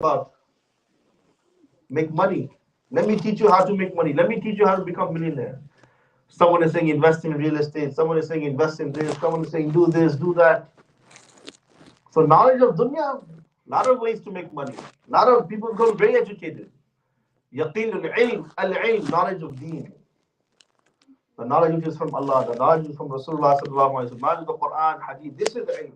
about make money. Let me teach you how to make money. Let me teach you how to become millionaire. Someone is saying invest in real estate. Someone is saying invest in this. Someone is saying do this, do that. So knowledge of dunya, a lot of ways to make money. A lot of people become very educated. Yaqeen al-ilm, knowledge of deen. The knowledge which is from Allah, the knowledge is from Rasulullah sallallahu alaihi wasallam, knowledge of the Quran, Hadith. This is the ilm.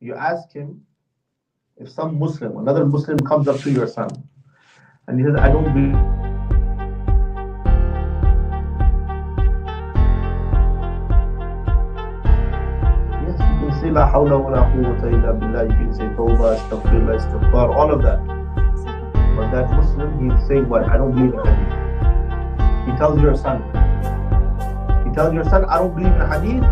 You ask him, if some Muslim, another Muslim comes up to your son and he says, I don't believe. Yes, you can say La hawla wa la quwwata illa billah, you can say Tawbah, Astaghfirullah, Istighfar, all of that. But that Muslim, he's saying what? I don't believe in Hadith. He tells your son, I don't believe in Hadith.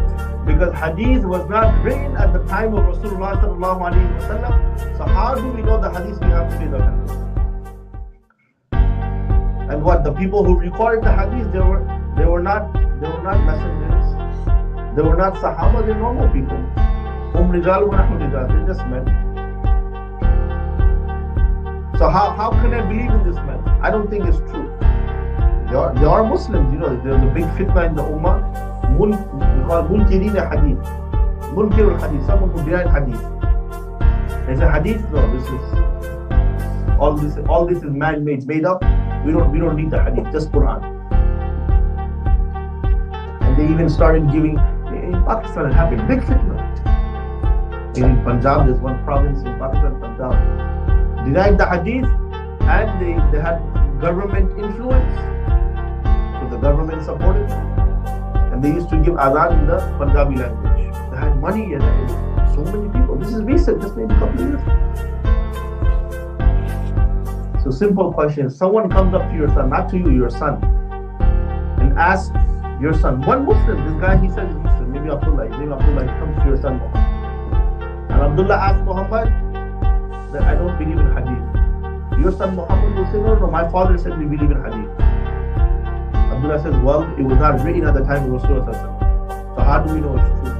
Because hadith was not written at the time of Rasulullah sallallahu alaihi wasallam. So how do we know the hadith we have today? And what the people who recorded the hadith, they were not messengers. They were not Sahaba. They're normal people. Rijal wa nahnu rijal. They're just men. So how can I believe in this man? I don't think it's true. They are Muslims. You know, they're the big fitna in the ummah. We call Munkireen Hadith. Munkir al-Hadith, someone who denied Hadith. They say Hadith, no, all this is man-made, made up. We don't need the Hadith, just Quran. And they even started giving, in Pakistan it happened, big fitna. In Punjab, there's one province in Pakistan, Punjab, denied the Hadith, and they had government influence. So the government supported them. And they used to give adhan in the Punjabi language. They had money and so many people. This is recent, just maybe a couple of years. So simple question. Someone comes up to your son, not to you, your son, and asks your son, one Muslim, this guy, he says he's Muslim, maybe Abdullah, he comes to your son Muhammad. And Abdullah asks Muhammad that I don't believe in Hadith. Your son Muhammad will say, no, my father said we believe in Hadith. Abdullah says, well, it was not written at the time of Rasulullah. So how do we know it's true?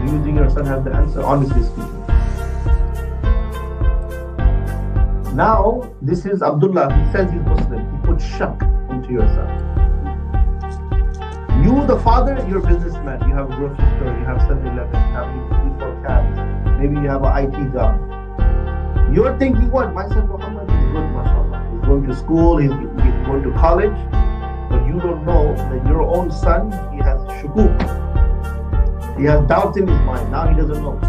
Do you think your son has the answer? Honestly speaking. Now, this is Abdullah. He says he's Muslim. He puts shak into your son. You, the father, you're a businessman. You have a grocery store. You have 7-Eleven. You have 3-4 cabs. Maybe you have an IT job. You're thinking, what? My son Muhammad is good, mashallah. He's going to school. He's going to college. But you don't know that your own son, he has shukuk. He has doubts in his mind. Now he doesn't know.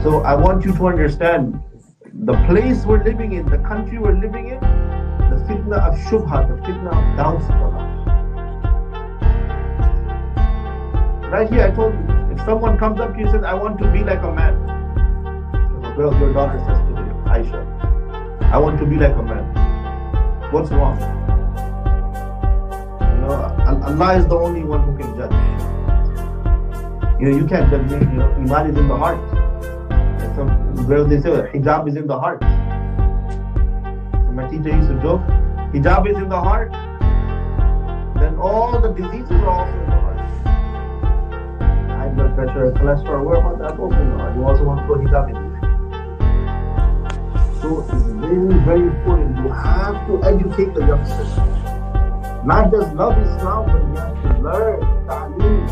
So I want you to understand the place we're living in, the country we're living in, the fitna of shubha, the fitna of doubts for us. Right here, I told you, if someone comes up to you and says, I want to be like a man. The girl, your daughter says today, Aisha, I want to be like a man. What's wrong? You know, Allah is the only one who can judge. You know, you can't judge me. You know, Iman is in the heart. And some girls, they say, hijab is in the heart. So my teacher used to joke, hijab is in the heart, then all the diseases are also in the heart. High blood pressure, cholesterol, where about that? Also in the heart. You also want to put hijab in there. So it's very, very important. You have to educate the youngsters. Not just love Islam, but you have to learn ta'aleem.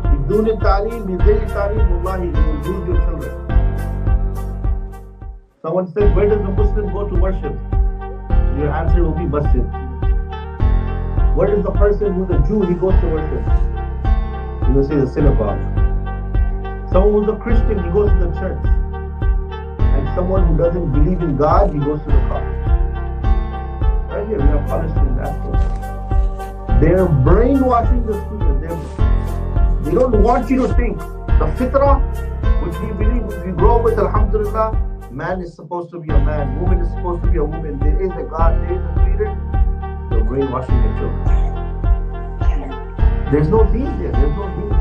If you do ta'aleem, you do ta'aleem, wallahi, you will lose your children. Someone said, where does the Muslim go to worship? Your answer will be masjid. Where does the person who's a Jew, he goes to worship? You will say the synagogue. Someone who's a Christian, he goes to the church. And someone who doesn't believe in God, he goes to the college. Right here, we have college students. They're brainwashing the students. They don't want you to think. The fitrah, which we believe, we grow up with, alhamdulillah, man is supposed to be a man, woman is supposed to be a woman, there is a God, there is a creator. You're brainwashing your children. There's no deen there, there's no deen.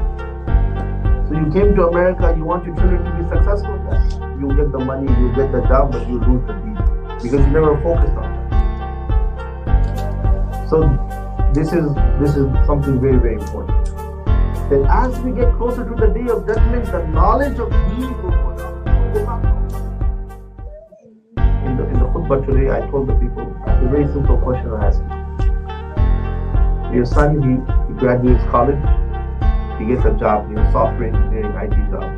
So you came to America, you want your children to be successful? Yes. You'll get the money, you'll get the job, but you'll lose the deen. Because you never focused on that. So this is something very, very important. That as we get closer to the day of judgment, the knowledge of deen will go down. In the khutbah today, I told the people, a very simple question I asked you. Your son, he graduates college, he gets a job, software engineering, IT job.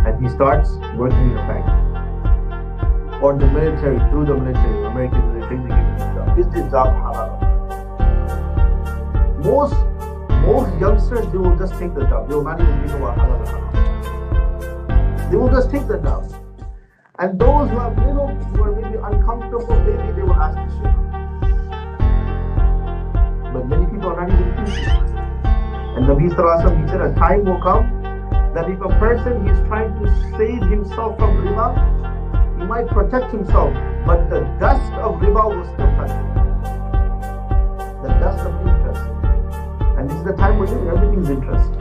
And he starts working in a bank. Or the military, through the military, American military, they give him a job. Is this job halal? Most youngsters, they will just take the job. They will not even think about halal or haram. They will just take the job. And those who are maybe uncomfortable, maybe they will ask the shaykh. But many people are not even thinking. And Nabi Sallallahu Alaihi Wasallam, he said, a time will come that if a person is trying to save himself from riba, he might protect himself, but the dust of riba will still touch him. The dust of interest. And this is the time we're living, everything is interest.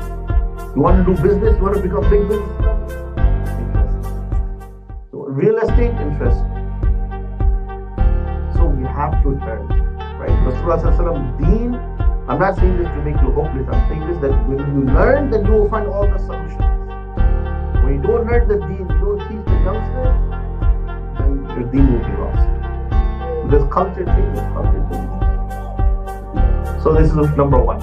You want to do business, you want to become big businessman? Interest. So real estate, interest. So we have to learn. Right? Rasulullah Sallallahu Alaihi Wasallam, deen, I'm not saying this to make you hopeless, I'm saying this that when you learn, then you will find all the solutions. When you don't learn the deen, you don't teach the youngsters, then your deen will be lost. Because culture changes. So this is number one.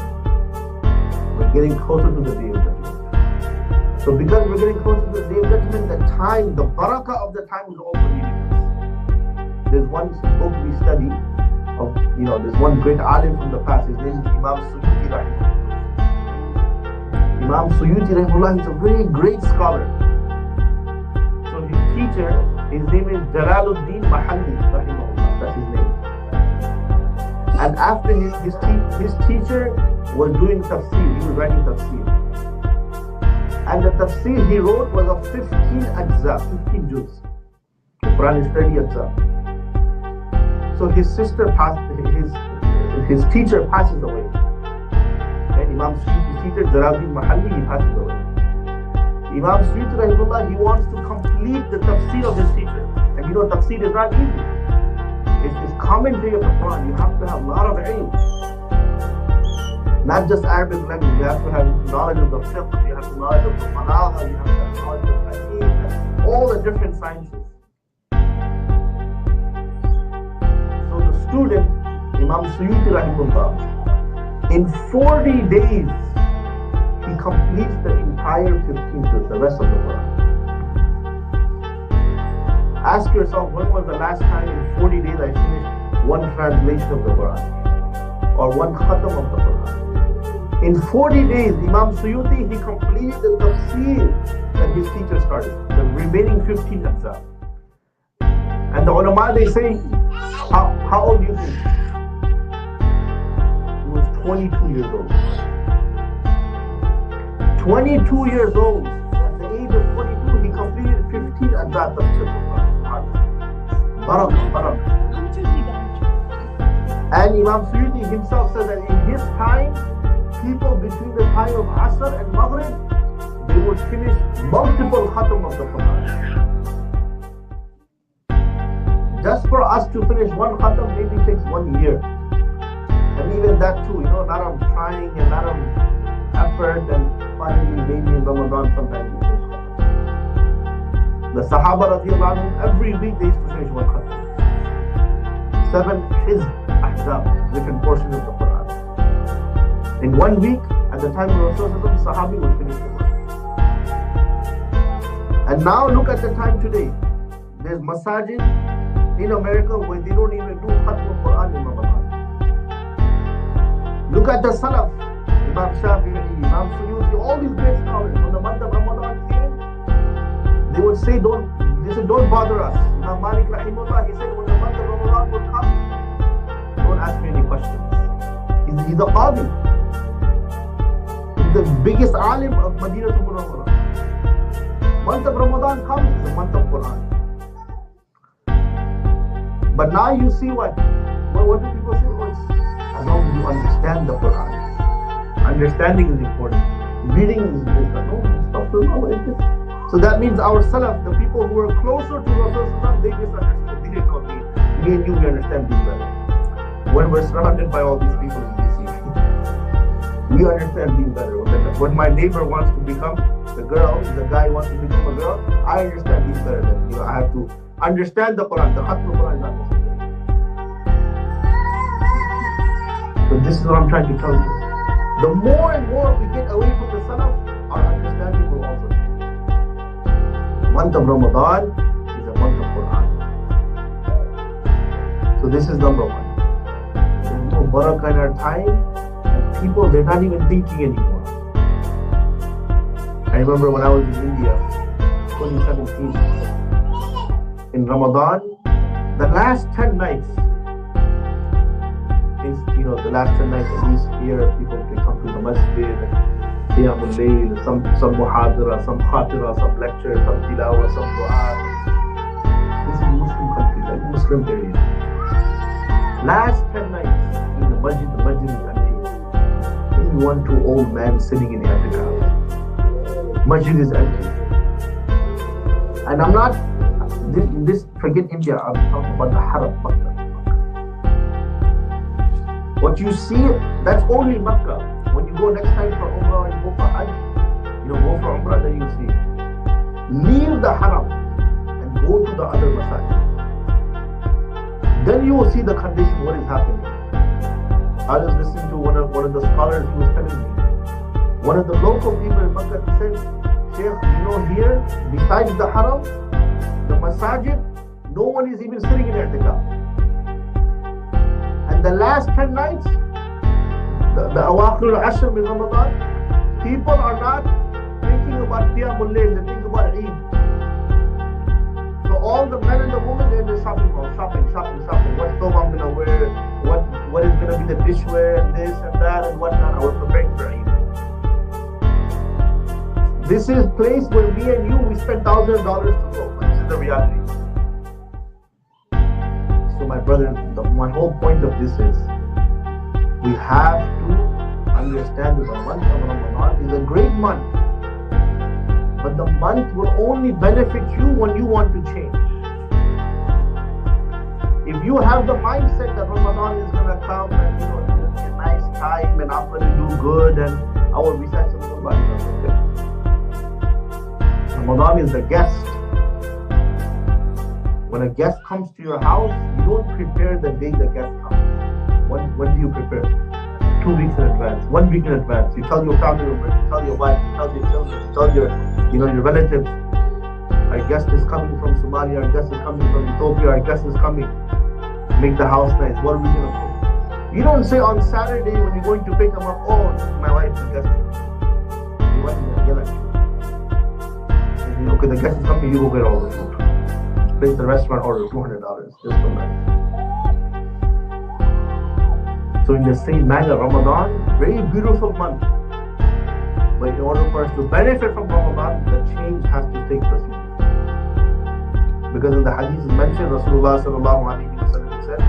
We're getting closer to the day of judgment. So because we're getting closer to the day of judgment, the time, the barakah of the time is also meaningless. There's one book we study of, there's one great alim from the past. His name is Imam Suyuti Rahimahullah. Imam Suyuti Rahimahullah is a very great scholar. So his teacher, his name is Jalaluddin Mahalli Rahimahullah. That's his name. And after his teacher was doing tafsir, he was writing tafsir. And the tafsir he wrote was of 15 ajza, 15 juz. The Quran is 30 ajza. So his teacher passes away. And Imam Suyuti's teacher, Jalaluddin Mahalli, he passes away. Imam Suyuti Rahimahullah, he wants to complete the tafsir of his teacher. And tafsir is not easy. It's commentary of the Quran. You have to have a lot of ilm. Not just Arabic language. You have to have knowledge of the fiqh. You have to have knowledge of the balagha. You have to have knowledge of hadith. All the different sciences. So the student, Imam Suyuti Rahimahullah, in 40 days, he completes the entire 15 juz, the rest of the Quran. Ask yourself, when was the last time in 40 days I finished one translation of the Quran? Or one khatam of the Quran? In 40 days, Imam Suyuti, he completed the tafsir that his teacher started. The remaining 15 ajza. And the ulama, they say, how old do you think? He was 22 years old. 22 years old. At the age of 22, he completed 15 ajza of the Quran. Barakah. And Imam Suyuti himself says that in his time, people between the time of Asr and Maghrib, they would finish multiple khatam of the Quran. Just for us to finish one khatam maybe takes 1 year. And even that too, a lot of trying and a lot of effort, and finally maybe in Ramadan sometimes we finish khatam. The Sahaba radiallahu anhum, every week they used to finish one khatam. 7 hizb, ahzab, different portions of the Quran. In 1 week, at the time of Rasulullah, the Sahabi would finish the Quran. And now look at the time today. There's masajid in America where they don't even do khatm of Quran in Ramadan. Look at the Salaf, Imam Shafi'i, Imam Suyuti, all these great scholars. When the month of Ramadan came, they would say, don't bother us. Imam Malik Rahimullah, he said, when the month of Ramadan would come, don't ask me any questions. He's a qadi. the biggest alim of Madinah Munawwarah. Month of Ramadan comes, it's a month of Quran. But now you see what do people say? Oh, as long as you understand the Quran. Understanding is important. Reading is no. So that means our Salaf, the people who were closer to Rasulullah, they misunderstood. They didn't know me. Me and you, we understand things better. When we're surrounded by all these people in DC, we understand things better. When my neighbor wants to become the girl, the guy wants to become a girl, I understand things better than I have to understand the Quran. The Khatm Quran is not necessary. So this is what I'm trying to tell you. The more and more we get away from the Salaf, our understanding will also change. The month of Ramadan is a month of Quran. So this is number one. There's no barakah in our time, and people, they're not even thinking anymore. I remember when I was in India, 2017, in Ramadan, the last 10 nights, the last 10 nights at least here, people can come to the masjid and qiyam al-layl, some muhadara, some khatira, some lecture, some tilawa, some dua. This is Muslim country, like Muslim area. Last 10 nights in the masjid is empty. Maybe 1-2 old men sitting in the i'tikaf. Masjid is empty. And I'm not, forget India, I'm talking about the Haram, Makkah. What you see, that's only Makkah. When you go next time for Umrah, you go for Hajj, go for Umrah, then you see. Leave the Haram and go to the other masajid. Then you will see the condition, what is happening. I was listening to one of the scholars, he was telling me. One of the local people in Makkah said, Sheikh, here, besides the Haram, the masajid, no one is even sitting in i'tikaf. And the last 10 nights, the Awakhir al-Ashr min Ramadan, people are not thinking about Qiyamul Layl, they think about Eid. So all the men and the women, they're in the shopping mall, shopping. What clothes I'm going to wear, what is going to be the dishware, and this and that, and whatnot. We're preparing for Eid. This is a place where me and you, we spend thousands of dollars to go. But this is the reality. So my brother, my whole point of this is, we have to understand that the month of Ramadan is a great month. But the month will only benefit you when you want to change. If you have the mindset that Ramadan is going to come and it's going to be a nice time and I'm going to do good and I will recite some Quran, that's okay. Ramadan is the guest. When a guest comes to your house, you don't prepare the day the guest comes. When do you prepare? 2 weeks in advance, 1 week in advance. You tell your family members, you tell your wife, you tell your children, you tell your relatives. Our guest is coming from Somalia, our guest is coming from Ethiopia, our guest is coming. Make the house nice. What are we going to do? You don't say on Saturday when you're going to pick them up, oh, my wife's a guest. Your wife is going to get at you. Okay, the guest is coming, you go get all the food. Place the restaurant order $200 just for that. So in the same manner, Ramadan, very beautiful month. But in order for us to benefit from Ramadan, the change has to take place. Because in the hadith is mentioned, Rasulullah sallallahu alayhi wa sallam said,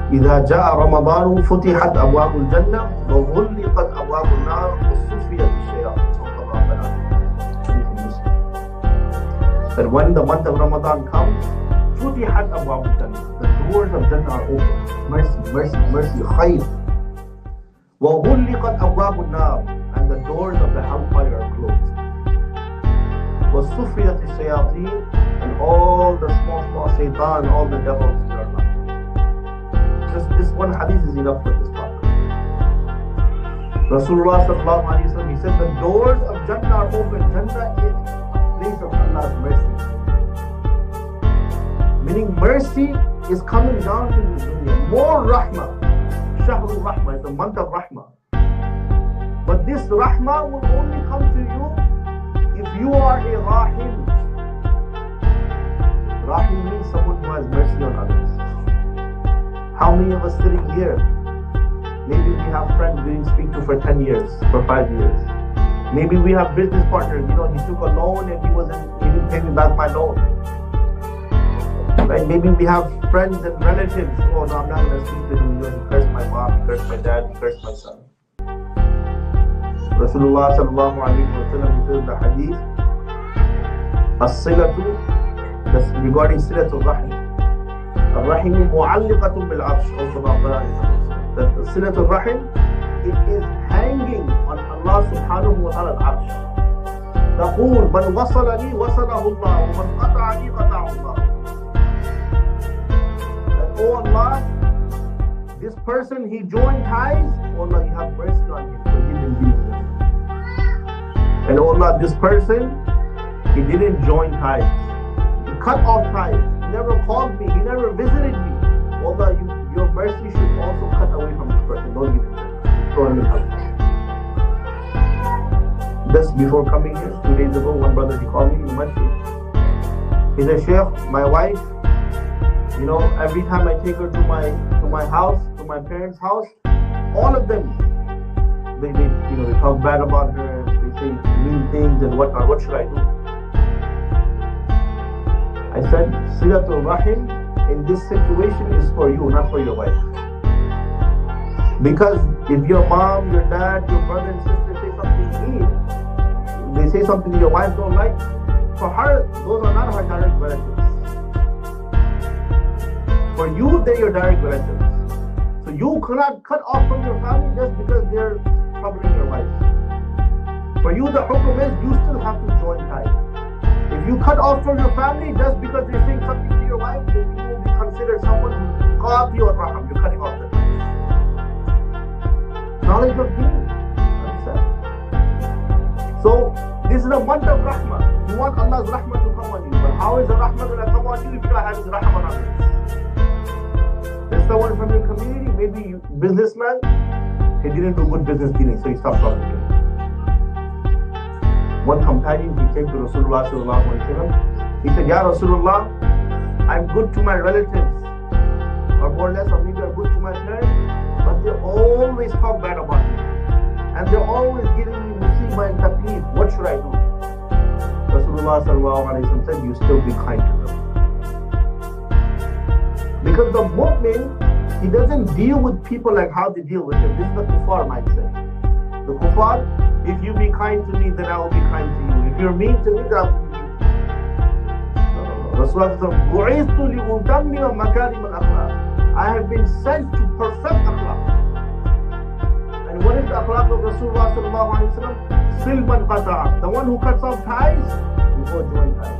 إذا جاء رمضان فتحت أبواب الجنة وغلقت أبواب النار وصفيت الشياطين. That when the month of Ramadan comes, فتحت أبواب الجنة, the doors of Jannah are open. Mercy, خير. وغلقت أبواب النار, and the doors of the hellfire are closed. وصفيت الشياطين, and all the small shaitan, all the devils are not. This one hadith is enough for this talk. Rasulullah sallallahu alayhi wa sallam, he said the doors of Jannah are open. Jannah is a place of Allah's mercy. meaning mercy is coming down to this dunya. More rahmah. Shahrul Rahmah, it's the month of rahmah. But this rahmah will only come to you if you are a rahim. Rahim means someone who has mercy on others. How many of us sitting here, maybe we have friends we didn't speak to for 10 years, for 5 years. Maybe we have business partners, he took a loan and he didn't pay me back my loan. Right? Maybe we have friends and relatives. Oh no, I'm not going to speak to him. He cursed my mom, he cursed my dad, he cursed my son. Rasulullah sallallahu alayhi wa sallam, he says the hadith, as-silatu, regarding silatul rahim. Al-rahimu mu'alliqatun bil-arsh. That the silatul rahim, it is hanging on Allah subhanahu wa ta'ala al-arsh. تقول من وصلني وصله الله ومن قطعني قطعه الله. Oh Allah, this person, he joined ties. Oh Allah, you have mercy on him, forgive him, give him. And oh Allah, this person, he didn't join ties. He cut off ties. He never called me. He never visited me. Oh Allah, your mercy should also cut away from this person. Don't give him that. Throw him in hell. Just before coming here, 2 days ago, one brother, he called me, he met me. He said, Sheikh, my wife, every time I take her to my house, to my parents' house, all of them, they talk bad about her, they say mean things and whatnot. What should I do? I said, Silatul Rahim in this situation is for you, not for your wife. Because if your mom, your dad, your brother and sister say something mean, they say something your wife don't like, for her, those are not her direct relatives. For you, they're your direct relatives. So you cannot cut off from your family just because they're troubling your wife. For you, the hukum is you still have to join ties. If you cut off from your family just because they're saying something to your wife, then you will be considered someone who's qati or raham. You're cutting off the ties. Knowledge of deen. So, this is the month of rahmah. You want Allah's rahmah to come on you. But how is the rahmah going to come on you if you don't have His rahmah on others? There's someone from your community, maybe businessman, he didn't do good business dealing, so he stopped talking to him. One companion, he came to Rasulullah sallallahu alaihi wasallam. He said, Ya Rasulullah, I'm good to my relatives, or more or less, or maybe I'm good to my parents, but they always talk bad about me. And they're always giving me musibah and taqleef. What should I do? Rasulullah sallallahu alaihi wasallam said, you still be kind to them. Because the mu'min, he doesn't deal with people like how they deal with him. This is the kuffar mindset. The kuffar, if you be kind to me, then I will be kind to you. If you're mean to me, then I will be mean to you. Rasulullah said, I have been sent to perfect akhlaq. And what is the akhlaq of Rasulullah sallallahu alaihi wasallam? Silman qata'a. The one who cuts off ties, you go join ties.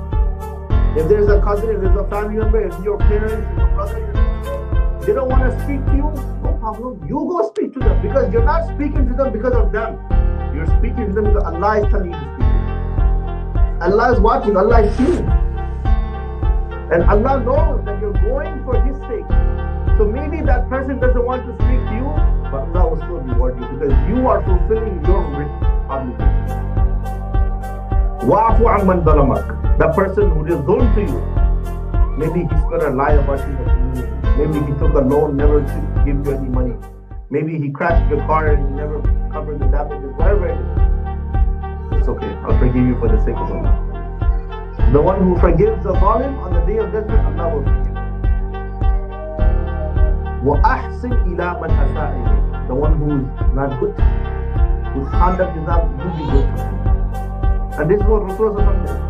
If there's a cousin, if there's a family member, if your parents, if your brother, your sister, they don't want to speak to you, no problem. You go speak to them, because you're not speaking to them because of them. You're speaking to them because Allah is telling you to speak to them. Allah is watching, Allah is seeing. And Allah knows that you're going for His sake. So maybe that person doesn't want to speak to you, but Allah will still reward you because you are fulfilling your obligation. Wa'afu amman zalamak. The person who did dhulm to you, maybe he's going to lie about you in the community. Maybe he took a loan never to give you any money. Maybe he crashed your car and he never covered the damages, whatever it is. It's okay, I'll forgive you for the sake of Allah. The one who forgives the zalim on the day of judgment, Allah will forgive. وَأَحْسِنْ إِلَىٰ مَنْ أَسَاءَ إِلَيْكَ. The one who is not good, whose conduct is not, you be good to him. And this is what Rasulullah said.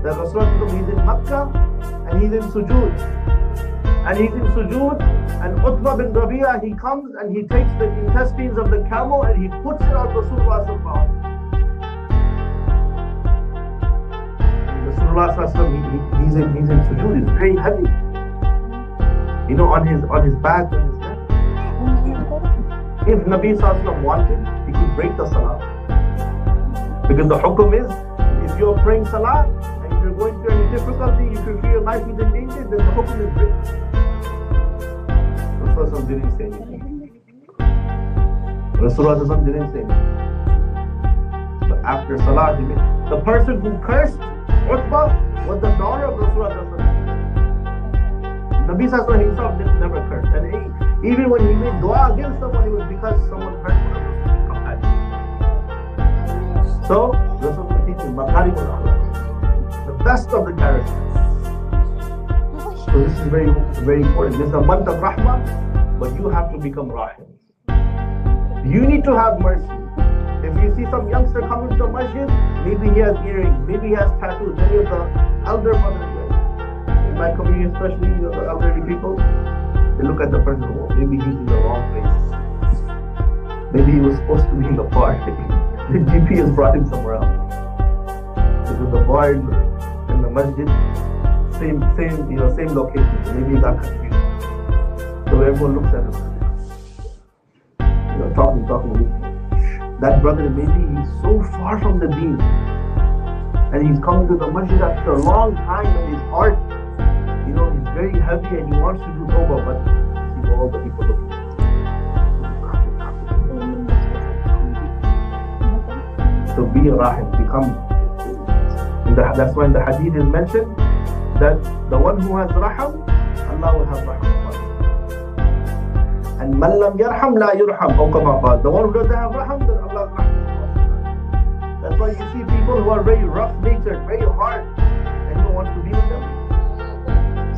That Rasulullah, he's in Makkah and he's in sujood. And he's in sujood, and Utbah bin Rabi'ah, he comes and he takes the intestines of the camel and he puts it on Rasulullah sallallahu alaihi wasallam. Rasulullah, he's in sujood, it's very heavy. On his back, on his neck. If Nabi sallallahu alaihi wasallam wanted, he could break the salah. Because the hukum is, if you're praying salah, and if you're going through any difficulty, if you feel your life is in danger, then the hukum is break. Rasulullah didn't say anything. Rasulullah didn't say anything. But after Salah, the person who cursed Utbah was the daughter of Rasulullah. Nabi Sallallahu himself never cursed. And even when he made dua against someone, it was because someone hurt one of his companions. So, Rasulullah teaches Makarimul Akhlaq, the best of the characters. So this is very, very important. This is a month of Rahmah, but you have to become Rahim. You need to have mercy. If you see some youngster coming to the masjid, maybe he has earrings, maybe he has tattoos. Many of the elder brothers, in my community especially, the elderly people, they look at the person, oh, maybe he's in the wrong place. Maybe he was supposed to be in the bar. The GP has brought him somewhere else. Because the bar and the masjid, same location. So maybe he got confused. So everyone looks at him, talking. That brother, maybe he's so far from the deen, and he's coming to the masjid after a long time, and his heart, he's very heavy, and he wants to do tawbah, but see all the people looking. So be a rahim, become. That's why in the hadith is mentioned that the one who has raham, Allah will have raham. And man lam yarham la yurham. The one who doesn't have raham, then Allah will raham. That's why you see people who are very rough-natured, very hard, and you don't want to be with them.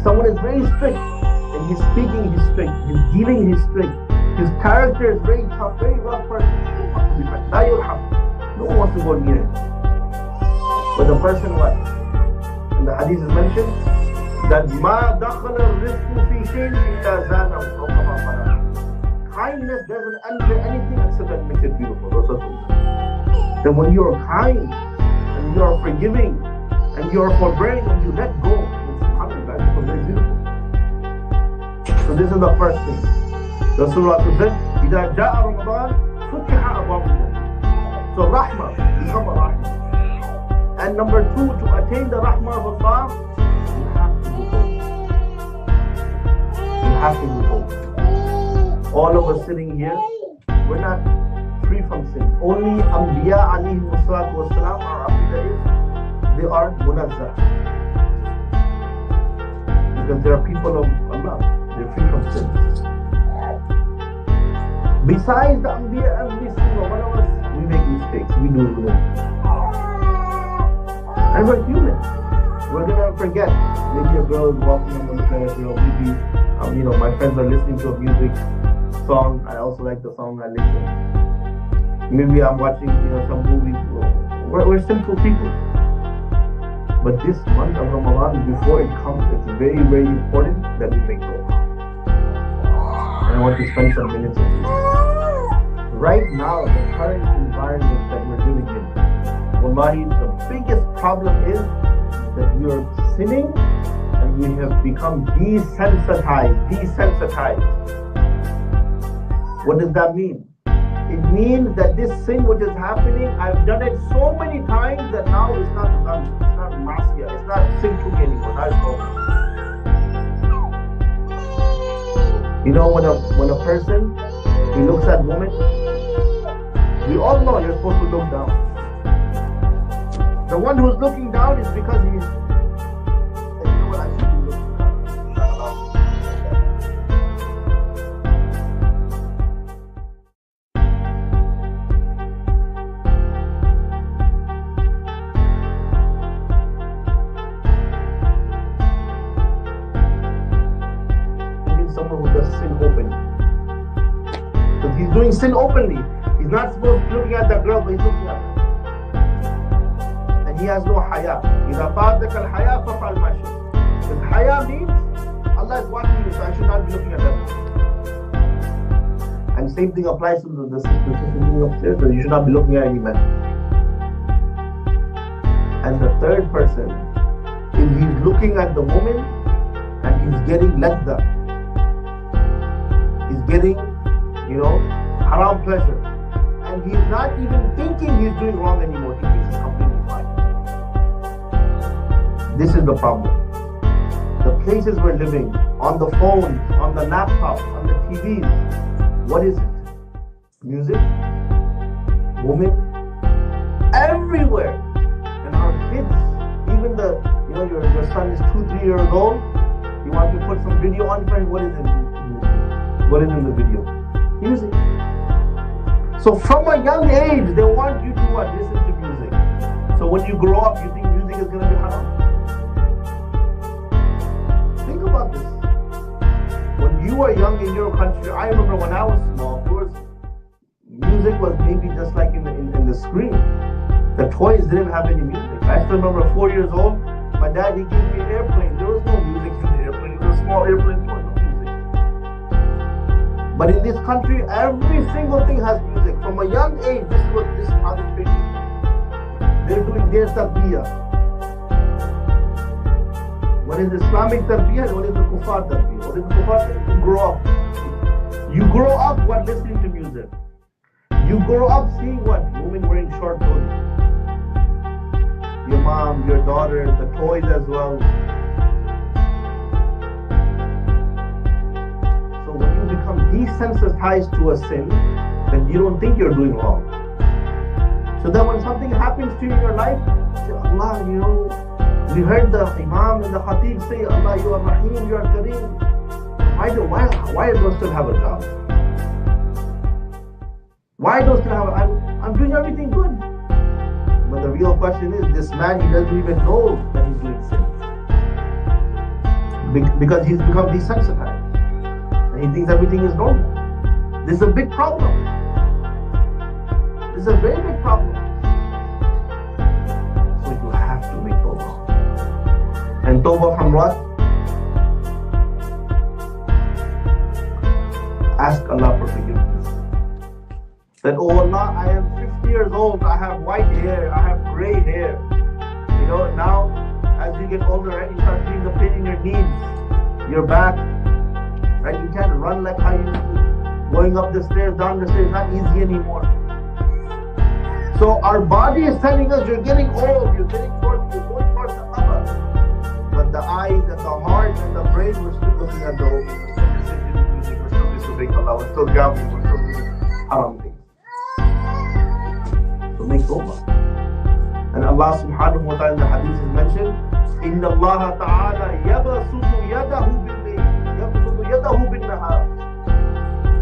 Someone is very strict, and he's speaking, he's strict, his dealing, he's strict, his character is very tough, very rough person. La yurham. No one wants to go near him. But the person what? And the hadith is mentioned that ma dakhala rizqu fi shay'in illa zanahu. Kindness doesn't enter anything except that makes it beautiful. Then when you are kind and you are forgiving and you are forbearing and you let go, it's very beautiful. So this is the first thing. Rasulullah said, إِذَا جَاءَ رَمَضَانَ فُتِحَ أَبْوَابُ الْجَنَّةِ. So rahmah, become a rahmah. And number two, to attain the rahmah of Allah, you have to do hope. You have to do hope. All of us sitting here, we're not free from sin. Only Anbiya alayhi wassalatu wassalam, our aqidah is, they are munazzah. Because they are people of Allah. They're free from sin. Besides the Anbiya, every single one of us, we make mistakes. We do wrong. And we're human. We're gonna forget. Maybe a girl is walking on the planet, maybe my friends are listening to a music song. I also like the song I listen. Maybe I'm watching some movies. We're simple people. But this month of Ramadan, before it comes, it's very, very important that we make dua. And I want to spend some minutes with you. Right now, the current environment that we're living in, wallahi, the biggest problem is that we are sinning and we have become desensitized. What does that mean? It means that this sin which is happening, I've done it so many times that now it's not done. It's not masya. It's not sin to me anymore. Now it's over. When a person, he looks at women, we all know you're supposed to look down. The one who's looking down is because he's what I should be looking down. Someone who does sin openly. Because he's doing sin openly. He's not supposed to be looking at that girl, but he's looking at her. And he has no haya. إِذَا فَادَكَ الْحَيَا فَفْعَلْ مَا شِئْتَ. Because haya means Allah is watching you, so I should not be looking at that. And same thing applies to the sister upstairs, so you should not be looking at any man. And the third person, if he's looking at the woman and he's getting ladda, he's getting, haram pleasure. And he's not even thinking he's doing wrong anymore. He thinks he's completely fine. This is the problem. the places we're living, on the phones, on the laptops, on the TVs. What is it? Music, women, everywhere. And our kids, even your son is 2-3 years old, you want to put some video on for him, what is it? What is in the video? Music. So from a young age, they want you to listen to music. So when you grow up, you think music is going to be haram? Think about this. When you were young in your country, I remember when I was small, music was maybe just like in the screen. The toys didn't have any music. I still remember 4 years old, my dad, he gave me an airplane. There was no music in the airplane. It was a small airplane toy, no music. But in this country, every single thing has music. From a young age, this is how they train you. They're doing their tarbiyah. What is Islamic tarbiyah and what is the kuffar tarbiyah? What is the kuffar tarbiyah? You grow up. You grow up while listening to music. You grow up seeing what? Women wearing short clothes. Your mom, your daughter, the toys as well. So when you become desensitized to a sin, then you don't think you're doing wrong. So then when something happens to you in your life, say, Allah, we heard the Imam and the Khatib say, Allah, you are Rahim, you are Kareem. Why do I still have a job? Why do I still have I'm doing everything good. But the real question is, this man, he doesn't even know that he's doing sin. Because he's become desensitized. And he thinks everything is normal. This is a big problem. This is a very big problem. So you have to make tawbah. And tawbah from what? Ask Allah for forgiveness. That, oh Allah, I am 50 years old, I have white hair, I have gray hair. Now, as you get older, right, you start feeling the pain in your knees, your back, right? You can't run like how you used to. Going up the stairs, down the stairs, not easy anymore. So our body is telling us, you're getting old, you're going towards the qabr. But the eyes and the heart and the brain, we're still looking at the old. We're still listening to the music, we're still disobeying Allah, we're still gambling, we're still doing haram things. So make tawbah. And Allah subhanahu wa ta'ala in the hadith is mentioned, Inna Allah ta'ala yabasutu yadahu bil-layl, yabasutu yadahu bin-nahar.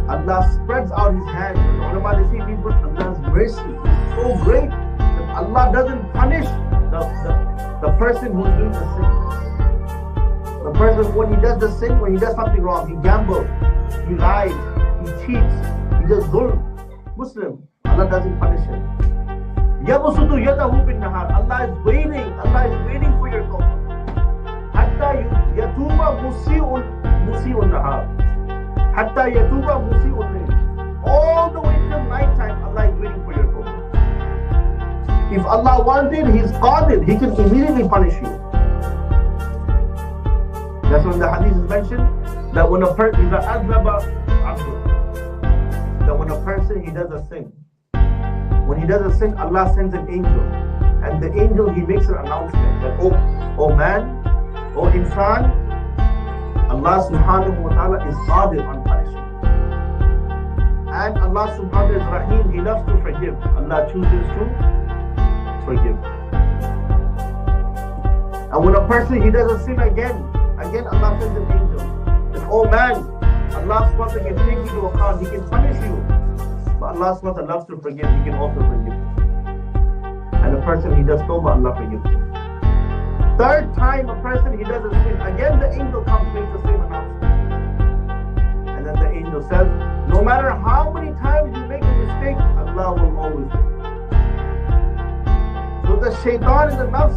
Allah spreads out His hand. And the ulama, they say, Allah's mercy is so great that Allah doesn't punish the person who's doing the sin. The person, when he does the sin, when he does something wrong, he gambles, he lies, he cheats, he does dhulm. Muslim, Allah doesn't punish him. Yabsutu yadahu bin-nahar. Allah is waiting for your tawbah. Hatta yatuba musi'un nahar. Hatta yatuba musi'un layl. All the way till night time, Allah is waiting for your tawbah. If Allah wanted, He's qadir. He can immediately punish you. That's when the hadith is mentioned, that when a person, that when a person, he does a sin. When he does a sin, Allah sends an angel. And the angel, he makes an announcement that, oh man, oh insan, Allah subhanahu wa ta'ala is qadir on punishing. And Allah subhanahu wa ta'ala is Rahim, He loves to forgive. Allah chooses to forgive. And when a person, he does a sin again Allah sends an angel. That, oh man, Allah subhanahu wa ta'ala can take you to account, He can punish you. But Allah subhanahu wa ta'ala loves to forgive, He can also forgive. And a person, he does tawbah, Allah forgives him. Third time a person, he does a sin, again the angel comes, makes the same announcement. And then the angel says, no matter how many times you make a mistake, Allah will always forgive. So the shaitan is the nafs,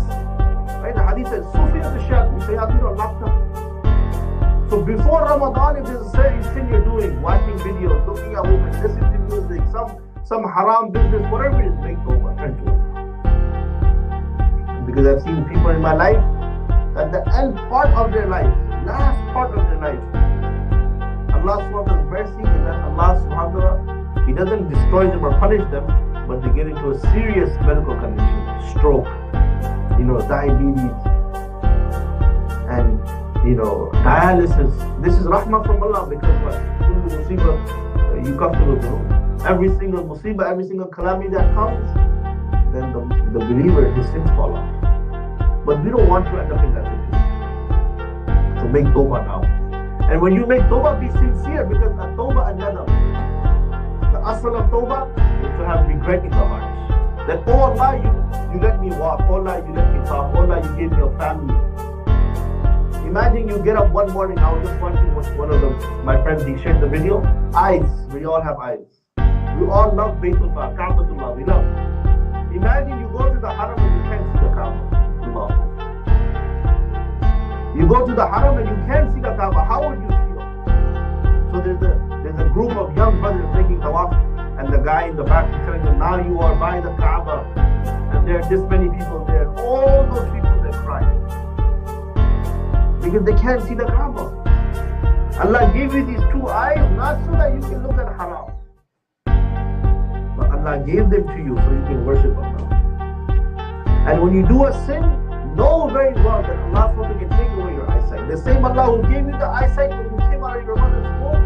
right? The hadith says, Sufiyat al-shayateen are locked up. So before Ramadan, if there's a certain sin you're doing, watching videos, looking at women, listening to music, some haram business, whatever it is, make tawbah, turn to it. Because I've seen people in my life, at the end part of their life, last part of their life, Allah subhanahu wa ta'ala's mercy is that Allah subhanahu wa ta'ala, He doesn't destroy them or punish them, but they get into a serious medical condition, stroke, diabetes, and dialysis. This is rahmah from Allah, because what? Kullu musibah yukaffiru dhunub. Every single musibah, every single calamity that comes, then the believer, his sins fall off. But we don't want to end up in that situation. So make tawbah now. And when you make tawbah, be sincere, because a tawbah and nadam. The asl of tawbah is to have regret in the heart. That, oh Allah, you let me walk. Oh Allah, you let me talk. Oh Allah, you gave me a family. Imagine you get up one morning. I was just watching one of my friends, he shared the video. Eyes. We all have eyes. We all love Baytullah, Ka'batullah. We love. Imagine you go to the haram and you can't see the Kaaba. You go to the haram and you can't see the Kaaba. How would you feel? So there's a group of young brothers making tawaf, and the guy in the back is telling them, now you are by the Kaaba, and there are this many people there. All those people, they cry because they can't see the Kaaba. Allah gave you these two eyes not so that you can look at haram, but Allah gave them to you so you can worship Allah. And when you do a sin, know very well that Allah can take away your eyesight. The same Allah who gave you the eyesight when you came out of your mother's womb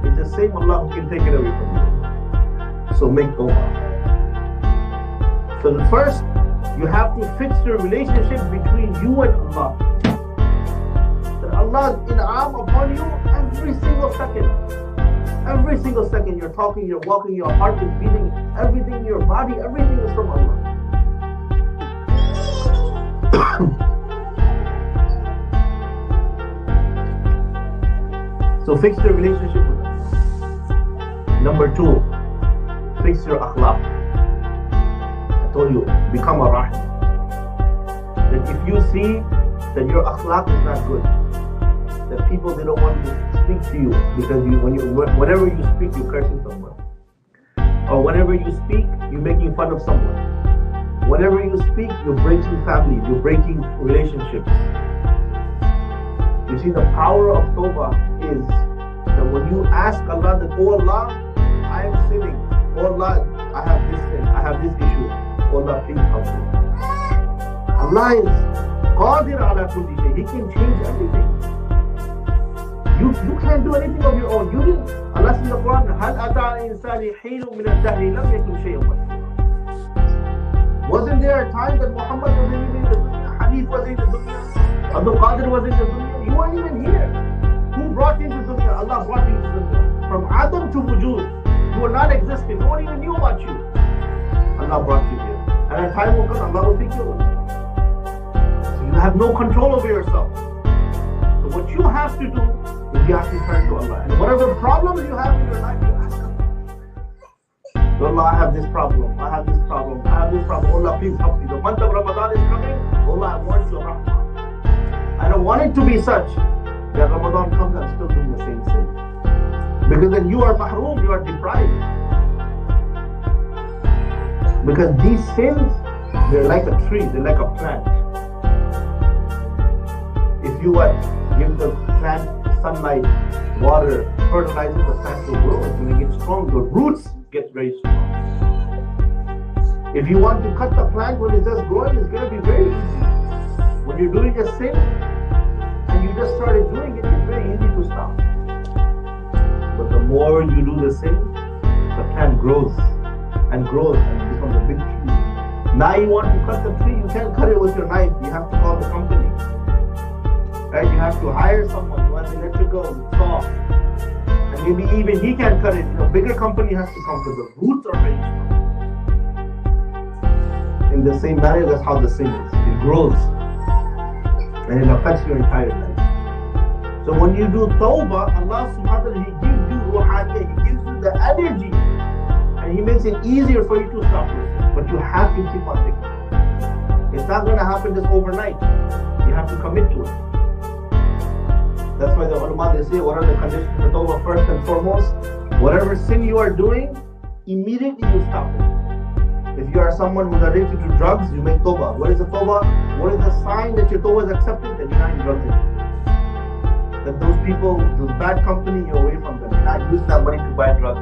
is the same Allah who can take it away from you. So make tawbah. So first, you have to fix your relationship between you and Allah. That Allah's in'am upon you every single second. Every single second you're talking, you're walking, your heart is beating, everything in your body, everything is from Allah. So fix your relationship with Allah. Number 2, fix your akhlaq. I told you, become a rahim. That if you see that your akhlaq is not good, that people, they don't want to speak to you because whenever you speak, you're cursing someone, or whenever you speak, you're making fun of someone. Whenever you speak, you're breaking families, you're breaking relationships. You see, the power of tawbah is that when you ask Allah that, oh Allah, I am sinning. Oh Allah, I have this sin, I have this issue. Oh Allah, please help me. Allah is qadir ala kulli shay. He can change everything. You can't do anything of your own. Allah says in the Quran, هَلْ أَتَى إِنسَانِ حِينٌ مِنَ الدَّهْرِ لَمْ يَكُنْ شَيْئًا مَذْكُورًا. Wasn't there a time that Muhammad was even in the dunya? Hanif was in the dunya? Abdul Qadir was in the dunya? You weren't even here. Who brought you to dunya? Allah brought you to dunya. From Adam to Wujud, you were not existing. No one even knew about you. Allah brought you here. And a time will come, Allah will take you away. So you have no control over yourself. So what you have to do is you have to turn to Allah. And whatever problems you have in your life, you ask Allah. Allah, I have this problem, I have this problem, I have this problem. Allah, please help me. The month of Ramadan is coming. Allah, I want your rahmah. I don't want it to be such that Ramadan comes and I'm still doing the same sin. Because then you are mahroom, you are deprived. Because these sins, they're like a tree, they're like a plant. If you give the plant sunlight, water, fertilizer, the plant will grow. When it gets strong, the roots get very strong. If you want to cut the plant when it's just growing, it's going to be very easy. When you're doing a sin and you just started doing it, it's very easy to stop. But the more you do the sin, the plant grows and grows and becomes a big tree. Now you want to cut the tree, you can't cut it with your knife. You have to call the company. Right? You have to hire someone who has electrical saw. And maybe even he can't cut it. A bigger company has to come because the roots are very strong. In the same manner, that's how the sin is. It grows. And it affects your entire life. So when you do tawbah, Allah subhanahu wa ta'ala, He gives you ruhaniyah, He gives you the energy. And He makes it easier for you to stop your sin. But you have to keep on making it. It's not going to happen just overnight. You have to commit to it. That's why the ulama, they say, what are the conditions for tawbah? First and foremost, whatever sin you are doing, immediately you stop it. If you are someone who's addicted to drugs, you make tawbah. What is a tawbah? What is the sign that your tawbah is accepted? That you're not in drugs anymore. That those people, those bad company, you're away from them. You're not using that money to buy drugs.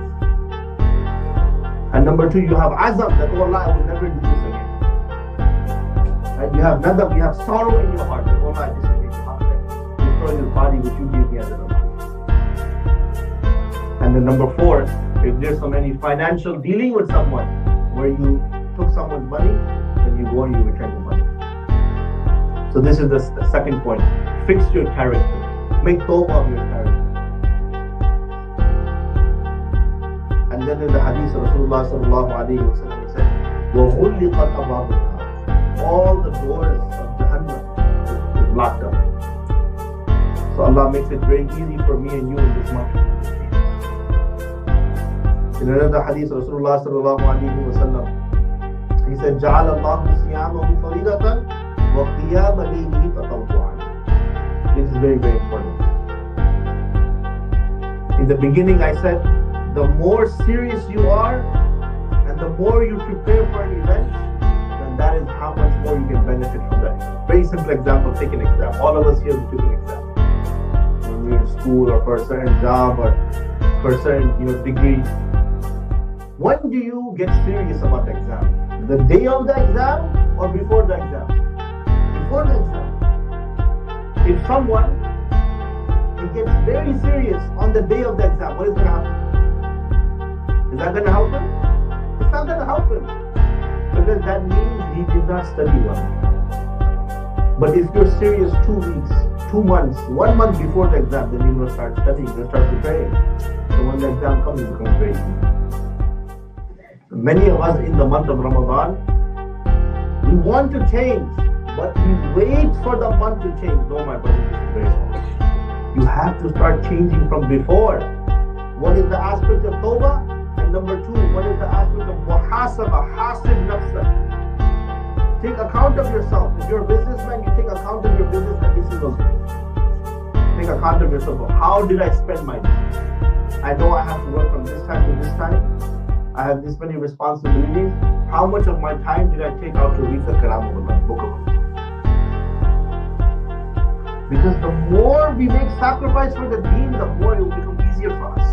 And number 2, you have azam, that oh Allah, I will never do this again. And you have nadab, you have sorrow in your heart. That oh Allah, this is going to happen. Destroy destroy this body which you gave me as a reward. And then number 4, if there's any financial dealing with someone where you took someone's money, then you go and you return the money. So this is the second point. Fix your character. Make tawbah of your character. And then in the hadith of Rasulullah sallallahu alayhi wa sallam, he said, وَغُلِّقَتْ أَبْوَابُ النَّارِ. All the doors of Jahannam is locked up. So Allah makes it very easy for me and you in this month. In another hadith of Rasulullah sallallahu alayhi wa sallam, he said, جَعَلَ اللَّهُ صِيَامَهُ فَرِيضَةً وَقِيَامَ لَيْلِهِ تَطَوُّعًا. This is very, very important. In the beginning I said, the more serious you are and the more you prepare for an event, then that is how much more you can benefit from that. Very simple example, take an exam. All of us here took an exam. When we're in school or for a certain job or for a certain degree. When do you get serious about the exam? The day of the exam or before the exam? Before the exam. If someone he gets very serious on the day of the exam, what is going to happen? Is that going to help him? It's not going to help him. Because that means he did not study well. But if you're serious 2 weeks, 2 months, 1 month before the exam, then you're going to start studying, you're going to start preparing. So when the exam comes, it becomes very easy. Many of us in the month of Ramadan, we want to change, but we wait for the month to change. No, my brother, this is very hard. You have to start changing from before. One is the aspect of tawbah, and number 2, one is the aspect of muhasabah, hasib nafsa. Take account of yourself. If you're a businessman, you take account of your business every single day. Take account of yourself. How did I spend my day? I know I have to work from this time to this time. I have this many responsibilities. How much of my time did I take out to read the Kalam of Allah, Book of Allah? Because the more we make sacrifice for the deen, the more it will become easier for us.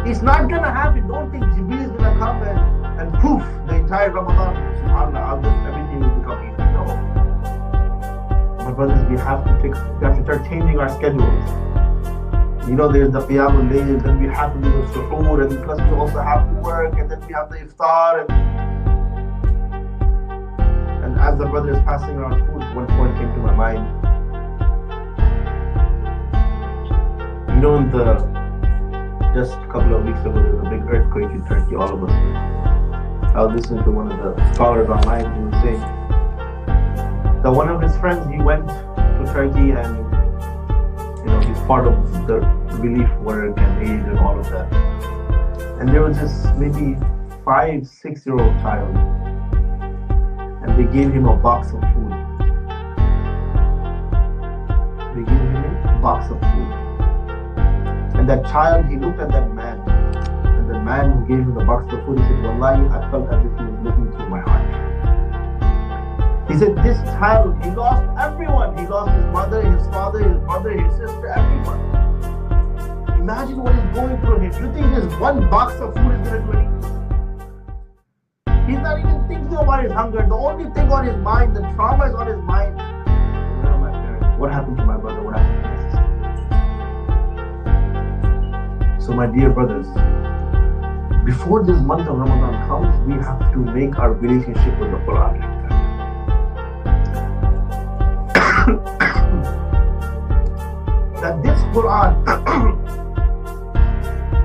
It's not going to happen. Don't think Jibreel is going to come and poof, the entire Ramadan, subhanAllah, everything will become easy. No. But brothers, we have to start changing our schedules. There's the Qiyamul Layl, then we have to do the Suhoor, and plus we also have to work, and then we have the Iftar. And as the brother is passing around food, one point came to my mind. Just a couple of weeks ago, there was a big earthquake in Turkey, all of us. I was listening to one of the scholars online who was saying that one of his friends, he went to Turkey and he's part of the relief work and aid and all of that. And there was this maybe 5-6-year-old child, and they gave him a box of food. They gave him a box of food. And that child, he looked at that man, and the man who gave him the box of food, he said, Wallahi, I felt as if he was looking through my heart. He said, this child, he lost everyone. He lost his mother, his father, his brother, his sister, everyone. Imagine what he's going through him. You think this one box of food is going to do anything? He's not even thinking about his hunger. The only thing on his mind, the trauma is on his mind. Where are my parents? What happened to my brother? What happened to my sister? So my dear brothers, before this month of Ramadan comes, we have to make our relationship with the Quran like that. That this Quran,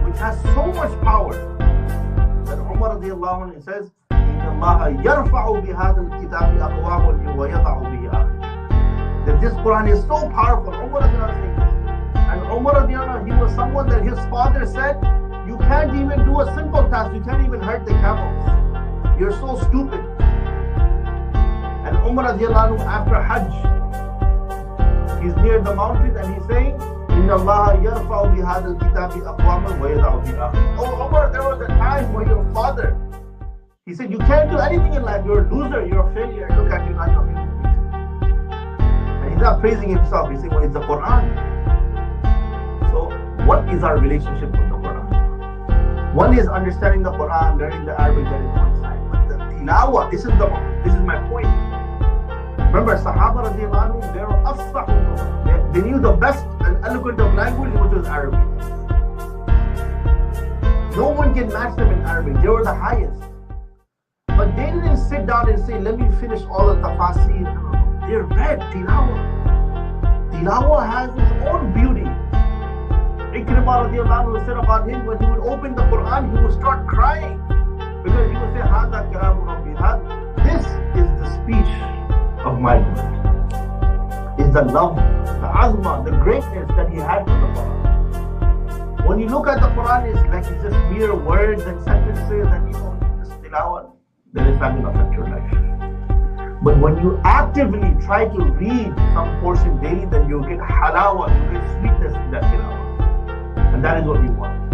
which has so much power, that Umar radiallahu anhu says, إِنَّ اللَّهَ يَرْفَعُ بِهَذَا الْكِتَابِ أَقْوَامًا وَيَضَعُ بِهِ آخَرِينَ. That this Quran is so powerful. Umar radiallahu anhu says this. And Umar radiallahu anhu, he was someone that his father said, you can't even do a simple task, you can't even hurt the camels. You're so stupid. And Umar radiallahu anhu, after Hajj, he's near the mountain and he's saying, Inna Allah yarfa'u bihadal kitabi aqwaman wa yada'u bi akhirin. Oh Umar, there was a time where your father, he said, you can't do anything in life, you're a loser, you're a failure, look at you now, you're a human being. And he's not praising himself, he's saying, well, it's the Quran. So, what is our relationship with the Quran? One is understanding the Quran, learning the Arabic, that is one side. But the tilawah, this is my point. Remember, Sahaba radiallahu anhu, they were afsahun. They knew the best and eloquent of language, which was Arabic. No one can match them in Arabic. They were the highest. But they didn't sit down and say, let me finish all the tafasir. No. They read Tilawah. Tilawah has its own beauty. Ikrimah radiallahu anhu said about him, when he would open the Quran, he would start crying. Because he would say, Hada kalamu Rabbi. This is the speech of my Lord. It's the love, the azma, the greatness that he had for the Quran. When you look at the Quran, it's just mere words and sentences and just tilawah, then it's not going to affect your life. But when you actively try to read some portion daily, then you get halawa, you get sweetness in that tilawah. And that is what we want.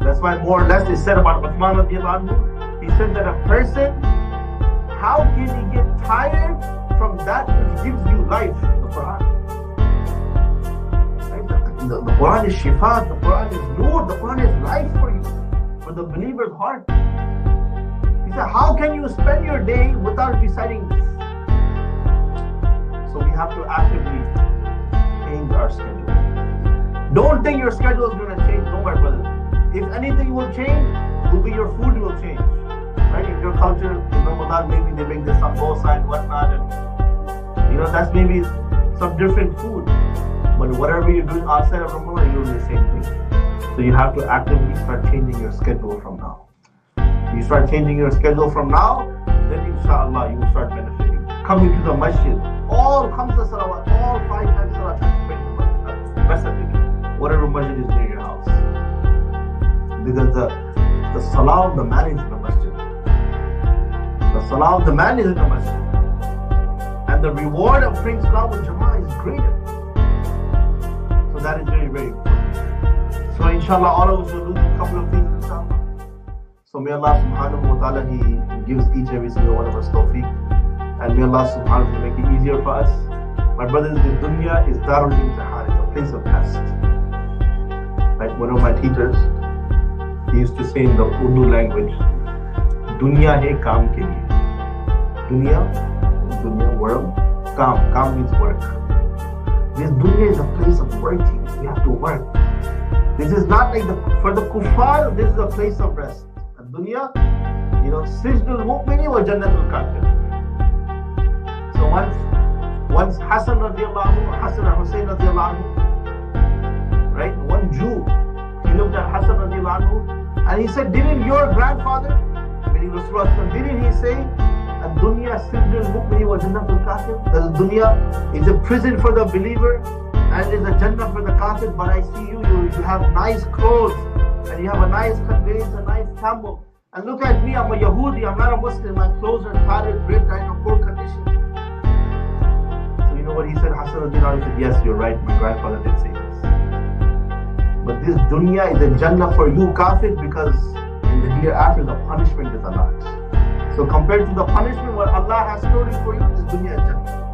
That's why more or less they said about Uthman radiallahu anhu. He said that a person, how can he get tired from that which gives you life? The Quran. The Quran is shifa, the Quran is nur, the Quran is life for you, for the believer's heart. He said, how can you spend your day without reciting this? So we have to actively change our schedule. Don't think your schedule is going to change. Don't worry, brother. If anything will change, will be your food will change. Right? In your culture, in Ramadan, maybe they make this sambosa and whatnot, and that's maybe some different food. But whatever you're doing outside of Ramadan, you're doing the same thing. So you have to actively start changing your schedule from now. You start changing your schedule from now, then inshallah you will start benefiting. Coming to the masjid, all khamsa salawat, all 5 times salat, best of it. Whatever masjid is near your house. Because the salah of the man is in the masjid. The salah of the man is in the masjid. And the reward of praying salah with jama'ah is greater. So that is very, very important. So inshallah, all of us will do a couple of things inshallah. So may Allah subhanahu wa ta'ala, He gives each and every single one of us tawfiq. And may Allah subhanahu wa ta'ala make it easier for us. My brothers, this dunya is darul imtihan, it's a place of test. Like one of my teachers, he used to say in the Urdu language, Dunya hai kaam ke liye. Dunya, world, kaam means work. This dunya is a place of working. We have to work. This is not like for the kuffar, this is a place of rest. And dunya, sijnul mu'mini wa jannatul kafir. So once Hassan radiallahu anhu, Hassan and Hussein radiallahu anhu, right? One Jew, he looked at Hassan radiallahu anhu and he said, didn't your grandfather, meaning Rasulullah, didn't he say, Dunya sijnul mu'mini wa jannatul kafir? The dunya is a prison for the believer and is a jannah for the kafir. But I see you have nice clothes and you have a nice conveyance, a nice camel. And look at me, I'm a Yahudi, I'm not a Muslim. My clothes are tattered, ripped, I'm in poor condition. So you know what he said? Hassan radiallahu anhu said, yes, you're right, my grandfather did say this. But this dunya is a jannah for you kafir, because in the hereafter the punishment is a lot. So compared to the punishment what Allah has stored for you, this dunya is jannah.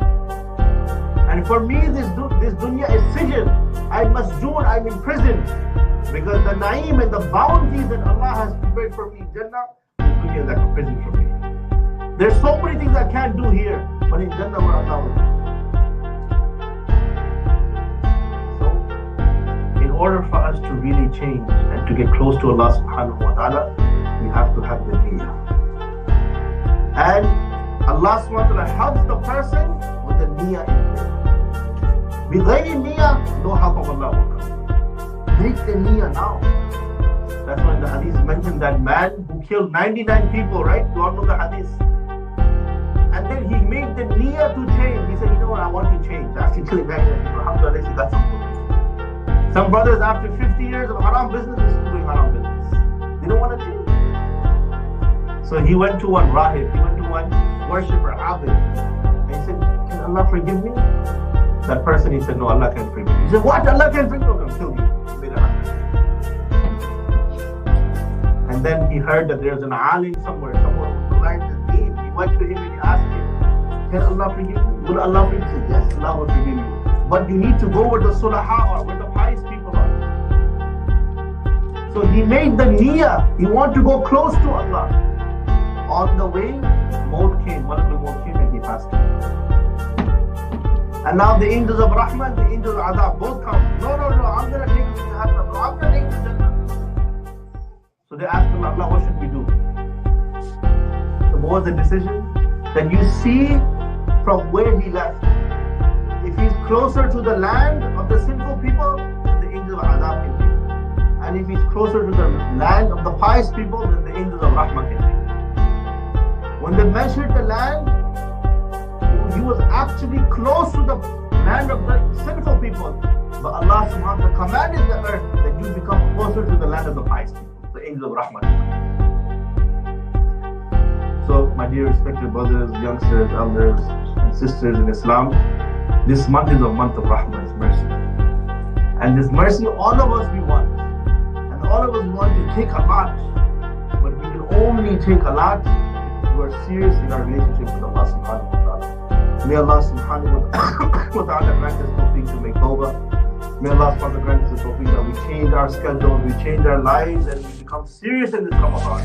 And for me, this dunya is sijil. I'm masjoon, I'm in prison. Because the naeem and the bounties that Allah has prepared for me in Jannah, this dunya is like a prison for me. There's so many things I can't do here, but in Jannah we're allowed. So, in order for us to really change and to get close to Allah subhanahu wa ta'ala, we have to have the niyyah. And Allah subhanahu wa ta'ala helps the person with the niyyah in there. Bighairi niyyah, no help of Allah will come. Make the niyyah now. That's why the hadith mentioned that man who killed 99 people, right? You all know the hadith. And then he made the niyyah to change. He said, you know what, I want to change. After killing 99 people, alhamdulillah, he got some good. Some brothers, after 50 years of haram business, is still doing haram business. They don't want to change. So he went to one rahib, he went to one worshipper, abid. And he said, can Allah forgive me? That person, he said, no, Allah can't forgive you. He said, what? Allah can't forgive you? I'm going to kill you. And then he heard that there's an alim somewhere who learned the deen. He went to him and he asked him, can Allah forgive you? Will Allah forgive you? He said, yes, Allah will forgive you. But you need to go where the sulaha or where the pious people are. So he made the niyyah. He wanted to go close to Allah. On the way, Maut came. Malakul Maut came and he passed away. And now the angels of Rahmah and the angels of Adab both come. No, I'm going to take you to Jannah. No, I'm going to take you to Jannah. So they asked Allah, Allah, what should we do? So what was the decision? That you see from where he left. If he's closer to the land of the sinful people, then the angels of Adab can take him. And if he's closer to the land of the pious people, then the angels of Rahmah can take him. When they measured the land, he was actually close to the land of the sinful people. But Allah subhanahu wa ta'ala commanded the earth that you become closer to the land of the pious people, the angels of Rahmah. So, my dear respected brothers, youngsters, elders, and sisters in Islam, this month is a month of Rahmah, it's mercy. And this mercy, all of us we want. And all of us want to take a lot. But we can only take a lot if we are serious in our relationship with Allah subhanahu wa ta'ala. May Allah subhanahu wa ta'ala grant us tawfiq to make tawbah. May Allah subhanahu wa ta'ala grant us tawfiq that we change our schedules, we change our lives, and we become serious in this Ramadan.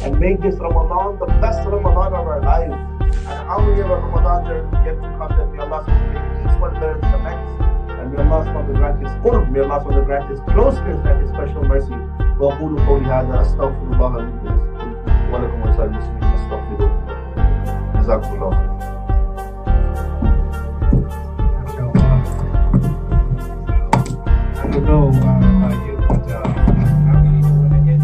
And make this Ramadan the best Ramadan of our lives. And how many of our Ramadan there yet to come, that may Allah subhanahu wa ta'ala make each one better than the next. And may Allah subhanahu wa ta'ala grant His qurb, may Allah subhanahu wa ta'ala grant His closeness and His special mercy. وَأَقُولُ قَوْلِي هَذَا أَسْتَغْفِرُ اللَّهَ لِي وَلَكُمْ وَلِسَائِرِ الْمُسْلِمِينَ فَاسْتَغْفِرُوهُ. جزاكم الله خير. I don't know about you, but how many you want to get?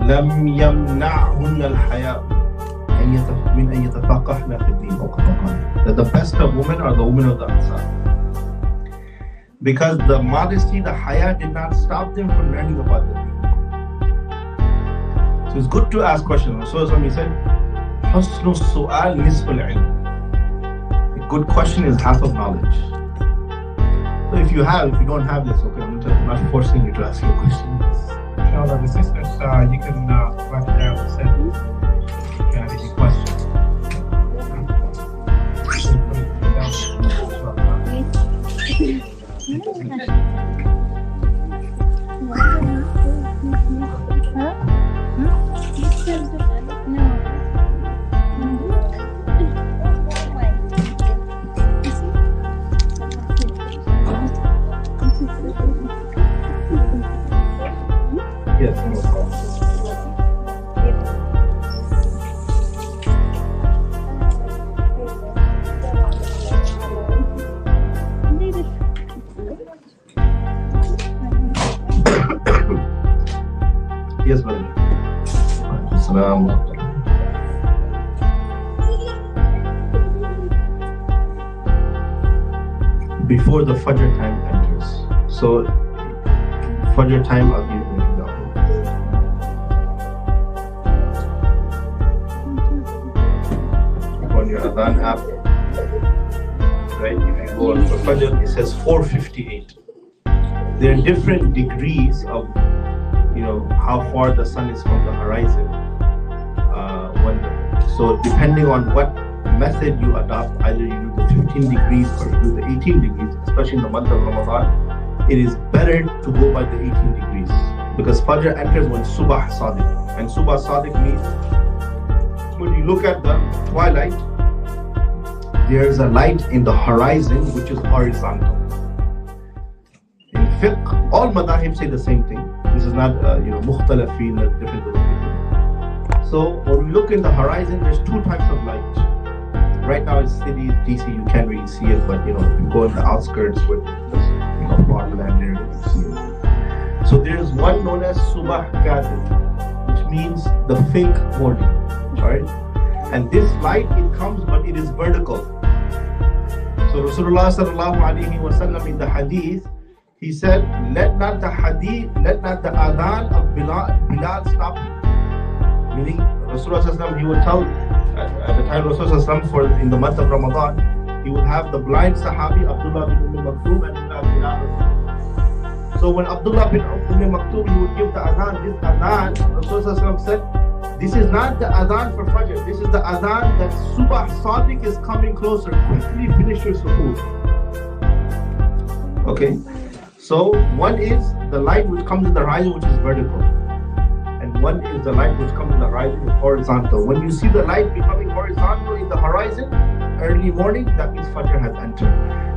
لم يمنعهن الحياء من أن يتفقهن في الدين. That the best of women are the women of the Ansar. Because the modesty, the haya did not stop them from learning about the deen. So it's good to ask questions. So he said, حُسْنُ السُّؤَالِ نِصْفُ الْعِلْمِ. A good question is half of knowledge. So if you don't have this, okay, I'm not forcing you to ask your question. Inshallah, the sisters, you can write down the sentence if you have any questions. Yes, no problem. Yes, brother. Before the Fajr time enters. So, Fajr time, I'll give you an example. On your Adhan app, right? If you go on for Fajr, it says 4:58. There are different degrees of, how far the sun is from the horizon. So depending on what method you adopt, either you do the 15 degrees or you do the 18 degrees, especially in the month of Ramadan, it is better to go by the 18 degrees. Because Fajr enters when Subah Sadiq. And Subah Sadiq means when you look at the twilight, there is a light in the horizon which is horizontal. In fiqh, all madahib say the same thing. This is not, mukhtalafin, different opinions. So when we look in the horizon, there's two types of light. Right now in cities, DC, you can't really see it, but if you go in the outskirts with farmland there, you can see it. So there's one known as Subah Kadib, which means the fake morning. Alright? And this light, it comes, but it is vertical. So Rasulullah sallallahu alaihi wasallam in the hadith, he said, let not the adhan of Bilal stop you. Meaning, Rasulullah sallallahu alaihi wasallam, he would tell, at the time Rasulullah sallallahu alaihi wasallam, in the month of Ramadan, he would have the blind Sahabi Abdullah bin Maktoum and Bilal. So when Abdullah bin Maktoum, he would give the adhan, this adhan, Rasulullah said, this is not the adhan for Fajr. This is the adhan that Subah Sadiq is coming closer. Quickly finish your suhoor. Okay. So one is the light which comes in the horizon, which is vertical. And one is the light which comes in the horizon, which is horizontal. When you see the light becoming horizontal in the horizon, early morning, that means Fajr has entered.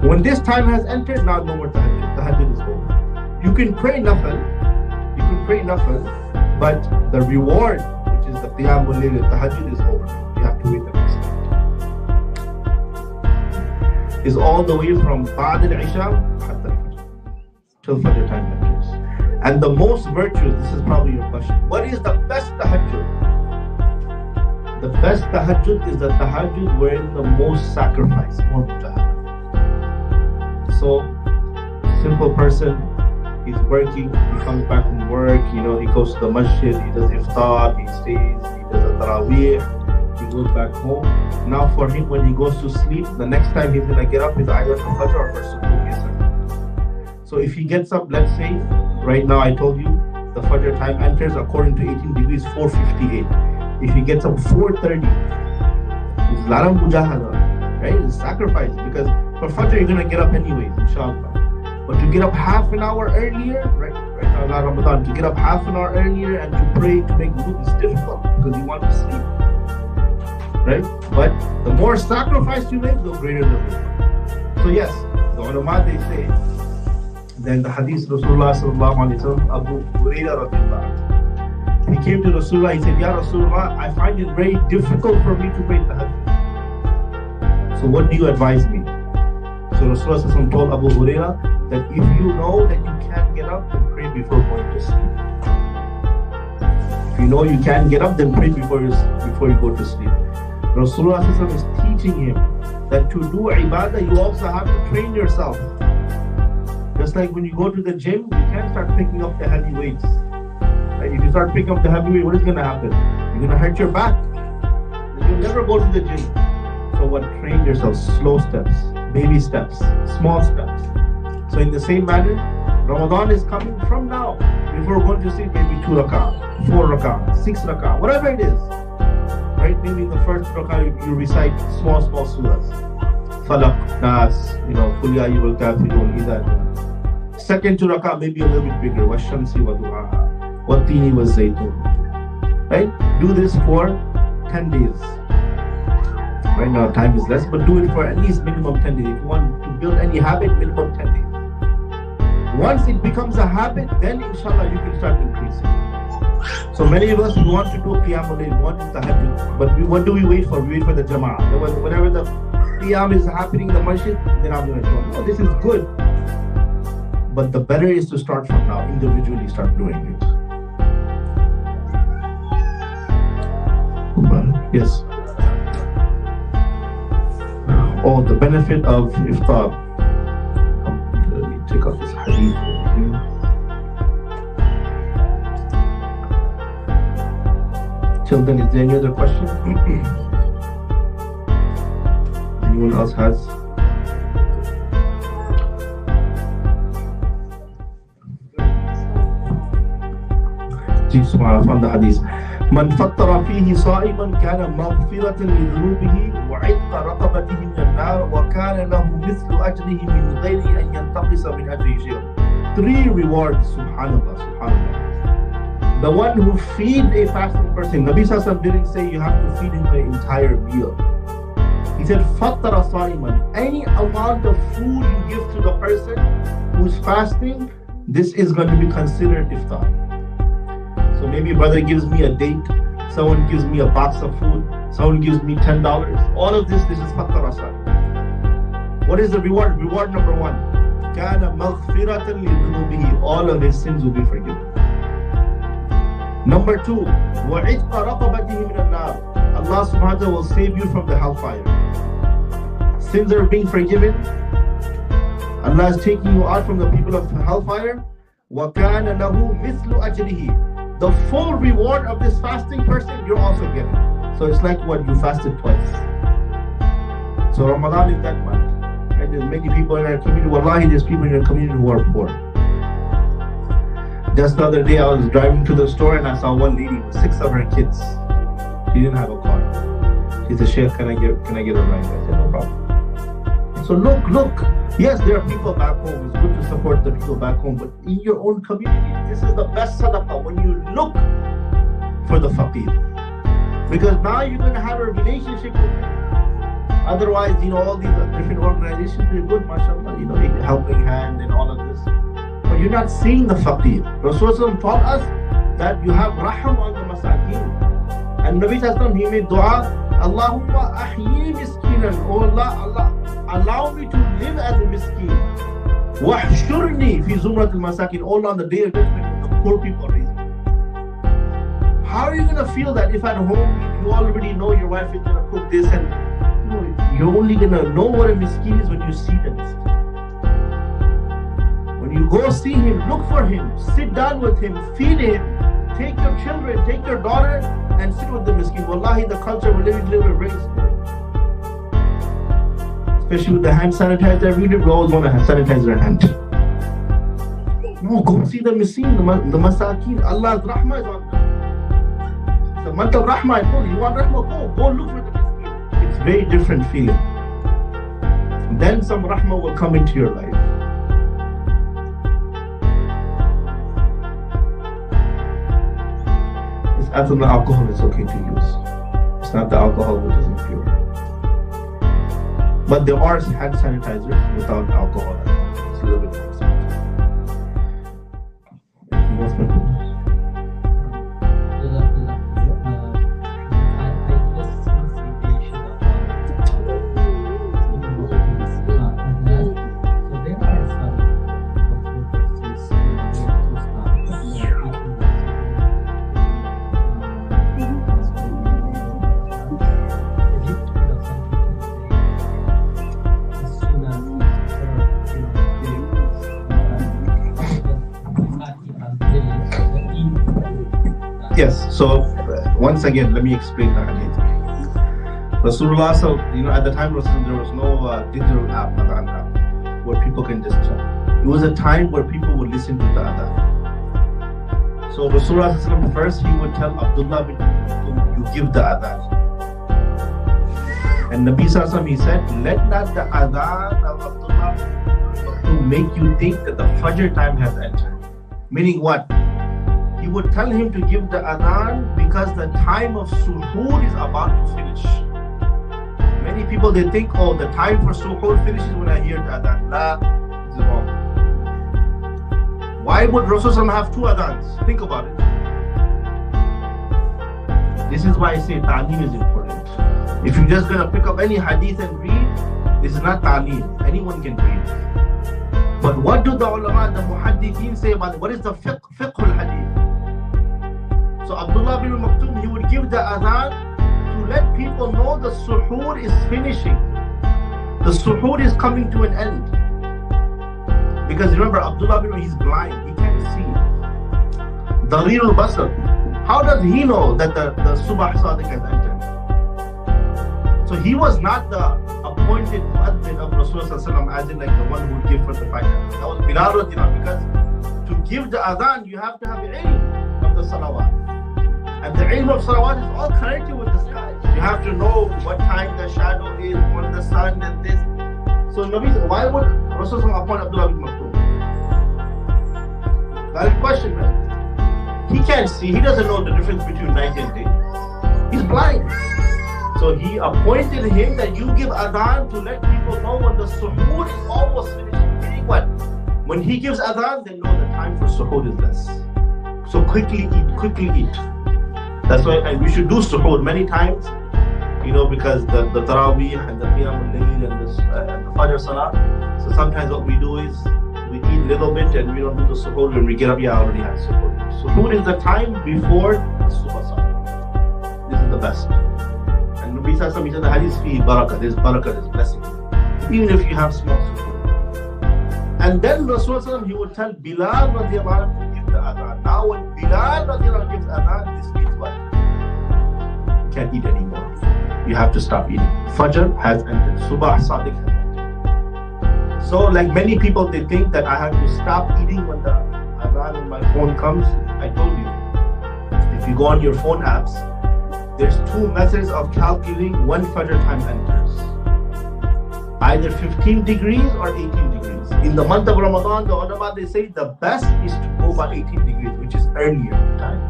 When this time has entered, now no more tahajjud. Tahajjud is over. You can pray nafil, but the reward, which is the qiyam wal layl, tahajjud, is over. You have to wait the next night. Is all the way from Ba'd al-Isha till Fajr time enters. And the most virtuous, this is probably your question, what is the best tahajjud? The best tahajjud is the tahajjud wherein the most sacrifice, more mujahada. So, simple person, he's working, he comes back from work, he goes to the masjid, he does iftar, he stays, he does a tarawih, he goes back home. Now for him, when he goes to sleep, the next time he's going to get up is either for Fajr or for Subuh. So if he gets up, let's say, right now I told you, the Fajr time enters according to 18 degrees, 4:58. If he gets up 4:30, it's lot of mujahada, right? It's sacrifice, because for Fajr you're going to get up anyways, inshallah. But to get up half an hour earlier, right now Ramadan, to get up half an hour earlier and to pray, to make wudu is difficult because you want to sleep, right? But the more sacrifice you make, the greater the reward. So yes, the ulama, they say, then the hadith Rasulullah sallallahu alaihi wasallam, Abu Hurairah radiallahu anhu, he came to Rasulullah, he said, Ya Rasulullah, I find it very difficult for me to pray tahajjud. So what do you advise me? So Rasulullah sallallahu alaihi wasallam told Abu Hurairah that if you know that you can't get up, then pray before going to sleep. If you know you can't get up, then pray before you go to sleep. Rasulullah sallallahu alaihi wasallam is teaching him that to do ibadah, you also have to train yourself. Just like when you go to the gym, you can't start picking up the heavy weights. Right? If you start picking up the heavy weight, what is going to happen? You're going to hurt your back. You'll never go to the gym. So what? Train yourself. Slow steps, baby steps, small steps. So in the same manner, Ramadan is coming from now. Before going to sleep, maybe 2 rak'ah, 4 rak'ah, 6 rak'ah, whatever it is. Right? Maybe in the first rak'ah, you recite small surahs. Falaq, Nas, Qul ya ayyuhal kafirun, Idha. Second 2 rak'ah, maybe a little bit bigger. Washamsi wa du'aha, wattini wa zaytun. Right? Do this for 10 days. Right now time is less, but do it for at least minimum 10 days. If you want to build any habit, minimum 10 days. Once it becomes a habit, then inshallah you can start increasing. So many of us, we want to do qiyamul layl, we want to tahajjud, but what do we wait for? We wait for the jama'ah. Whenever the qiyam is happening in the masjid, then I'm going to join. No, this is good. But the better is to start from now, individually start doing it. Yes. Oh, the benefit of iftar. Let me take out this hadith here. Till then, is there any other question? Anyone else has? From the hadith. من فطر فيه صائما كان مغفرة لذنوبه وعتق رقبته من النار وكان له مثل أجره من غير أن ينتقص من أجره شيء. 3 rewards, subhanallah. The one who feeds a fasting person, Nabi Sallallahu Alaihi Wasallam didn't say you have to feed him the entire meal. He said فطر صائما. Any amount of food you give to the person who's fasting, this is going to be considered iftar. So maybe a brother gives me a date, someone gives me a box of food, someone gives me $10. All of this is fattara sa'i. What is the reward? Reward number 1. Kana maghfiratan li dhunubihi. All of his sins will be forgiven. Number 2, وَعِتْقَ رَقَبَتِهِ مِنَ النَّارِ. Allah subhanahu wa ta'ala will save you from the hellfire. Sins are being forgiven. Allah is taking you out from the people of hellfire. وَكَانَ لَهُ مِثْلُ أَجْرِهِ. The full reward of this fasting person, you're also getting. So it's like what? You fasted twice. So Ramadan is that month. Right? There's many people in our community. Wallahi, there's people in your community who are poor. Just the other day, I was driving to the store and I saw one lady with 6 of her kids. She didn't have a car. She said, Sheikh, can I get a ride? I said, no problem. So look. Yes, there are people back home. It's good to support the people back home. But in your own community, this is the best sadaqah when you look for the faqir. Because now you're going to have a relationship with him. Otherwise, all these different organizations, they're good, mashallah, helping hand and all of this. But you're not seeing the faqir. Rasulullah taught us that you have raham on the masakin. And Nabi Sallallahu, he made dua, Allahumma ahyi miskinan. Oh Allah, allow me to live as a miskin. Wahshurni fi zumrat al-masakin. Oh Allah, on the day of judgment, the poor people raise me. How are you going to feel that if at home you already know your wife is going to cook this and you're only going to know what a miskin is when you see the miskin. When you go see him, look for him, sit down with him, feed him, take your children, take your daughter and sit with the miskin. Wallahi, the culture will literally raise. Especially with the hand sanitizer every day, we always want to have sanitizer in hand. No, go see the miskin, the masakin. Allah's rahmah is on them. The month of rahmah, I told you, want rahmah, go look for the miskin. It's very different feeling. Then some rahmah will come into your life. It's ethanol, alcohol is okay to use. It's not the alcohol which is impure. But there are hand sanitizers without alcohol. It's a little bit more expensive. Anything else, my goodness? Yes, so once again, let me explain the hadith. Rasulullah, at the time there was no digital app, adhan app, where people can just check. It was a time where people would listen to the adhan. So Rasulullah first, he would tell Abdullah bin you give the adhan. And Nabi Sallallahu he said, let not the adhan of Abdullah to make you think that the Fajr time has entered. Meaning what? He would tell him to give the adhan because the time of suhoor is about to finish. Many people, they think, the time for suhoor finishes when I hear the adhan. La, it's wrong. Why would Rasulullah have 2 adhans? Think about it. This is why I say ta'aleem is important. If you're just going to pick up any hadith and read, this is not ta'aleem. Anyone can read. But what do the ulama, the muhaddithin say about it? What is the fiqh al-hadith? So Abdullah bin Maktoum, he would give the adhan to let people know the suhoor is finishing. The suhoor is coming to an end. Because remember, Abdullah bin he's blind, he can't see. Darir al-Basar. How does he know that the Subah Sadiq has entered? So he was not the appointed muaddin of Rasulullah as in like the one who would give for the fajr. That was Bilal radhiyallahu, because to give the adhan, you have to have ilm of the salawat. And the ilm of salawat is all connected with the sky. You have to know what time the shadow is, when the sun and this. So Nabi said, why would Rasulullah appoint Abdullah bin Maktoum? Valid question, right? He can't see, he doesn't know the difference between night and day. He's blind. So he appointed him that you give adhan to let people know when the suhoor is almost finishing. Meaning what? When he gives adhan, they know the time for suhoor is less. So quickly eat. That's why we should do suhoor many times, because the Taraweeh and the Qiyam al-Layl and the Fajr Salah. So sometimes what we do is we eat a little bit and we don't do the suhoor. When we get up, I already have suhoor. Suhoor is the time before Subah Salah. This is the best. Nabi Sallallahu Alaihi Wasallam, he said the hadith fi barakah, there's blessing. Even if you have small sujood. And then Rasulullah, he would tell Bilal radiallahu anhu to give the adhan. Now when Bilal radiallahu anhu gives adhan, this means what? You can't eat anymore. You have to stop eating. Fajr has ended. Subah Sadiq has ended. So like many people, they think that I have to stop eating when the adhan on my phone comes. I told you, if you go on your phone apps, there's two methods of calculating when Fajr time enters. Either 15 degrees or 18 degrees. In the month of Ramadan, the ulama, they say the best is to go by 18 degrees, which is earlier time.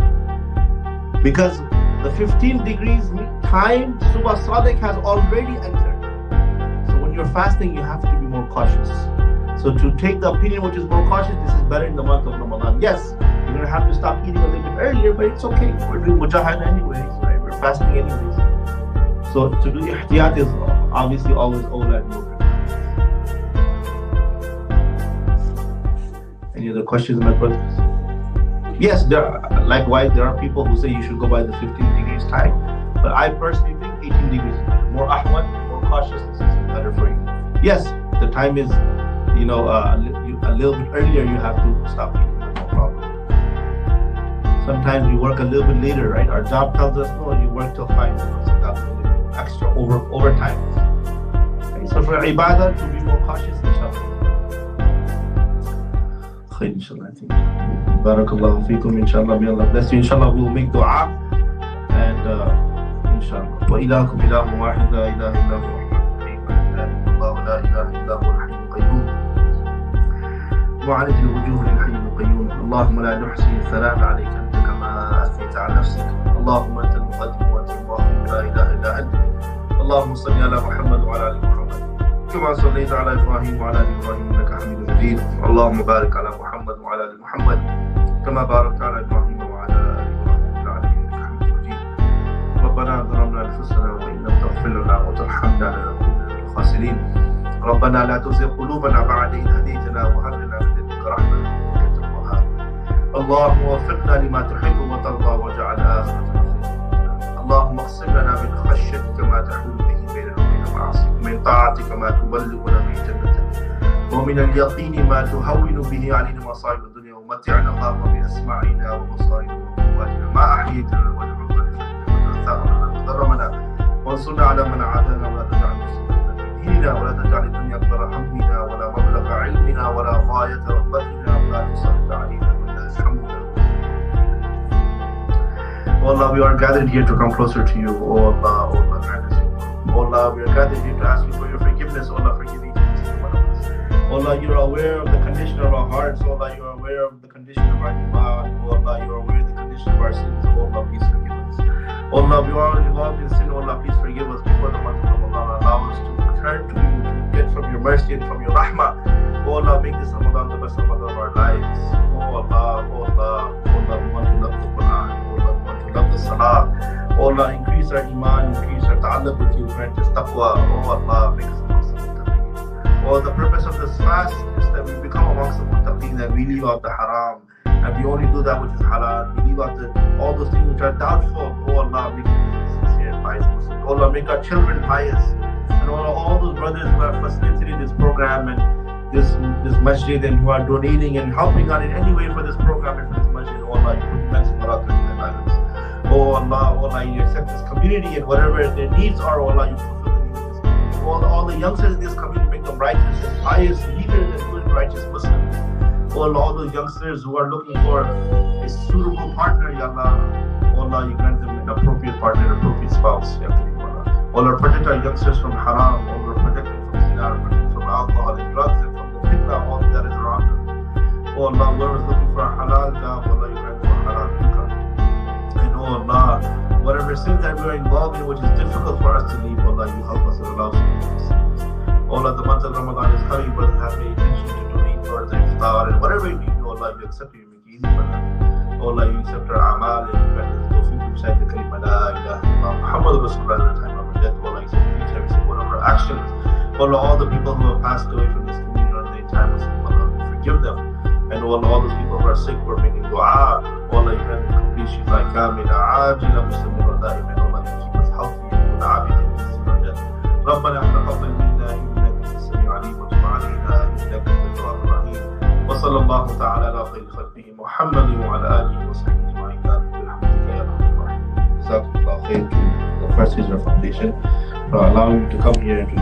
Because the 15 degrees time, Subah Sadiq has already entered. So when you're fasting, you have to be more cautious. So to take the opinion which is more cautious, this is better in the month of Ramadan. Yes, you're going to have to stop eating a little bit earlier, but it's okay. We're doing mujahid anyways, right? We're fasting anyways. So to do ihtiyat is obviously always awla and more. Any other questions, my brothers? Yes, likewise, there are people who say you should go by the 15 degrees time. But I personally think 18 degrees is better. More ahwat, more cautious, this is better for you. Yes, the time is, a little bit earlier you have to stop eating, but no problem. Sometimes we work a little bit later, right? Our job tells us, no, you work till 5, so that's a little extra overtime. Okay, so for ibadah, to be more cautious, inshallah. Khair, inshallah, I think. Barakallahu feekum, inshallah, may Allah bless you. Inshallah, we'll make dua, and inshallah. Wa ilahakum ilahun wahid, la ilaha illa huwa Allahu la ilaha illa huwa al-hayyul qayyum. معالج الوجوه للحي القيوم. اللهم لا نحصي الثناء عليك أنت كما أثنيت على نفسك. اللهم أنت المقدم وأنت المؤخر لا إله إلا أنت. اللهم صل على محمد وعلى آل محمد كما صليت على إبراهيم وعلى آل إبراهيم إنك حميد مجيد. اللهم بارك على محمد وعلى آل محمد كما باركت على إبراهيم وعلى آل إبراهيم في العالمين إنك حميد مجيد. ربنا ظلمنا أنفسنا وإن لم تغفر لنا وترحمنا لنكون من الخاسرين. ربنا لا تزغ قلوبنا بعد إذ هديتنا وهب لنا من لدنك رحمة إنك أنت الوهاب. اللهم وفقنا لما تحب وترضى واجعل آخرتنا خيرا. اللهم اقسم لنا من خشيتك ما تحول به بيننا وبين معاصيك، من طاعتك ما تبلغنا به جنتك، ومن اليقين ما تهون به علينا مصائب الدنيا، ومتعنا اللهم بأسماعنا وبصارنا وقواتنا ما أحييتنا واجعل الوارث منا ثارنا وضرمنا وانصرنا على من عادانا ولا تجعل ولا تجعل الدنيا أكبر همنا ولا مبلغ علمنا ولا غاية رغبتنا ولا تسلط علينا من لا يرحمنا. Oh Allah, we are gathered here to come closer to you. Oh Allah, oh Allah, grant us your will. Oh Allah, we are gathered here to ask you for your forgiveness. Oh Allah, forgive each and every one of us. Oh Allah, you are aware of the condition of our hearts. Oh Allah, you are aware of the condition of our iman. Oh Allah, you are aware of the condition of our sins. Oh Allah, please forgive us. Oh Allah, we are involved in sin. Oh Allah, please forgive us before the month of Ramadan. Allow us to turn to you to get from your mercy and from your rahmah. Oh Allah, make this Ramadan the best Ramadan of our lives. Oh Allah, oh Allah, oh Allah, we want to love the Quran. Oh Allah, we want to love the Salah. Oh Allah, increase our iman, increase our ta'alluq with you, grant us taqwa. Oh Allah, make us amongst the muttaqeen. Oh, the purpose of this fast is that we become amongst the muttaqeen, that we leave out the haram, and we only do that which is halal. We leave out all those things which are doubtful. Oh Allah, make us sincere and pious Muslims. Oh Allah, make our children pious. And all those brothers who are facilitating this program and this masjid, and who are donating and helping out in any way for this program and for this masjid, oh Allah, you put immense barakah in their lives. Oh Allah, you accept this community and whatever their needs are, oh Allah, you fulfill the needs of this community. All the youngsters in this community, make them righteous and pious leaders and good righteous Muslims. Oh Allah, all those youngsters who are looking for a suitable partner, Ya Allah, oh Allah, you grant them an appropriate partner, an appropriate spouse, Ya Allah. Oh Lord, protect our youngsters from haram. Oh Lord, protect them from zina, protect them from alcohol and drugs and from the fitna, all that is around them. Oh Allah, whoever is looking for a halal job, oh Allah, you grant them a halal income. And oh Allah, whatever sins that we are involved in which is difficult for us to leave, oh Allah, you help us and allow us to leave these sins. Oh Allah, the month of Ramadan is coming, brothers have the intention to donate towards the iftar and whatever you do, oh Allah, you accept it, you make it easy for them. Oh Allah, you accept our amal and you grant us the tawfiq to recite the kalima la ilaha illallah Muhammad Rasulullah at the time of our death. Oh Allah, you accept each and every single one of our actions. Oh Allah, all the people who have passed away from this community on the entire Muslim, oh Allah, forgive them. And oh Allah, all those people who are sick, who are making dua, oh Allah, you grant them complete shifa kamila ajila muslimina daima. Oh Allah, you keep us healthy and with ربنا تقبل منا إنك أنت السميع العليم وتب علينا إنك أنت التواب الرحيم. وصلى الله تعالى على خير خلقه محمد وعلى آله وصحبه أجمعين برحمتك يا أرحم الراحمين. جزاكم الله خير to the First Hijrah Foundation for allowing me to come here to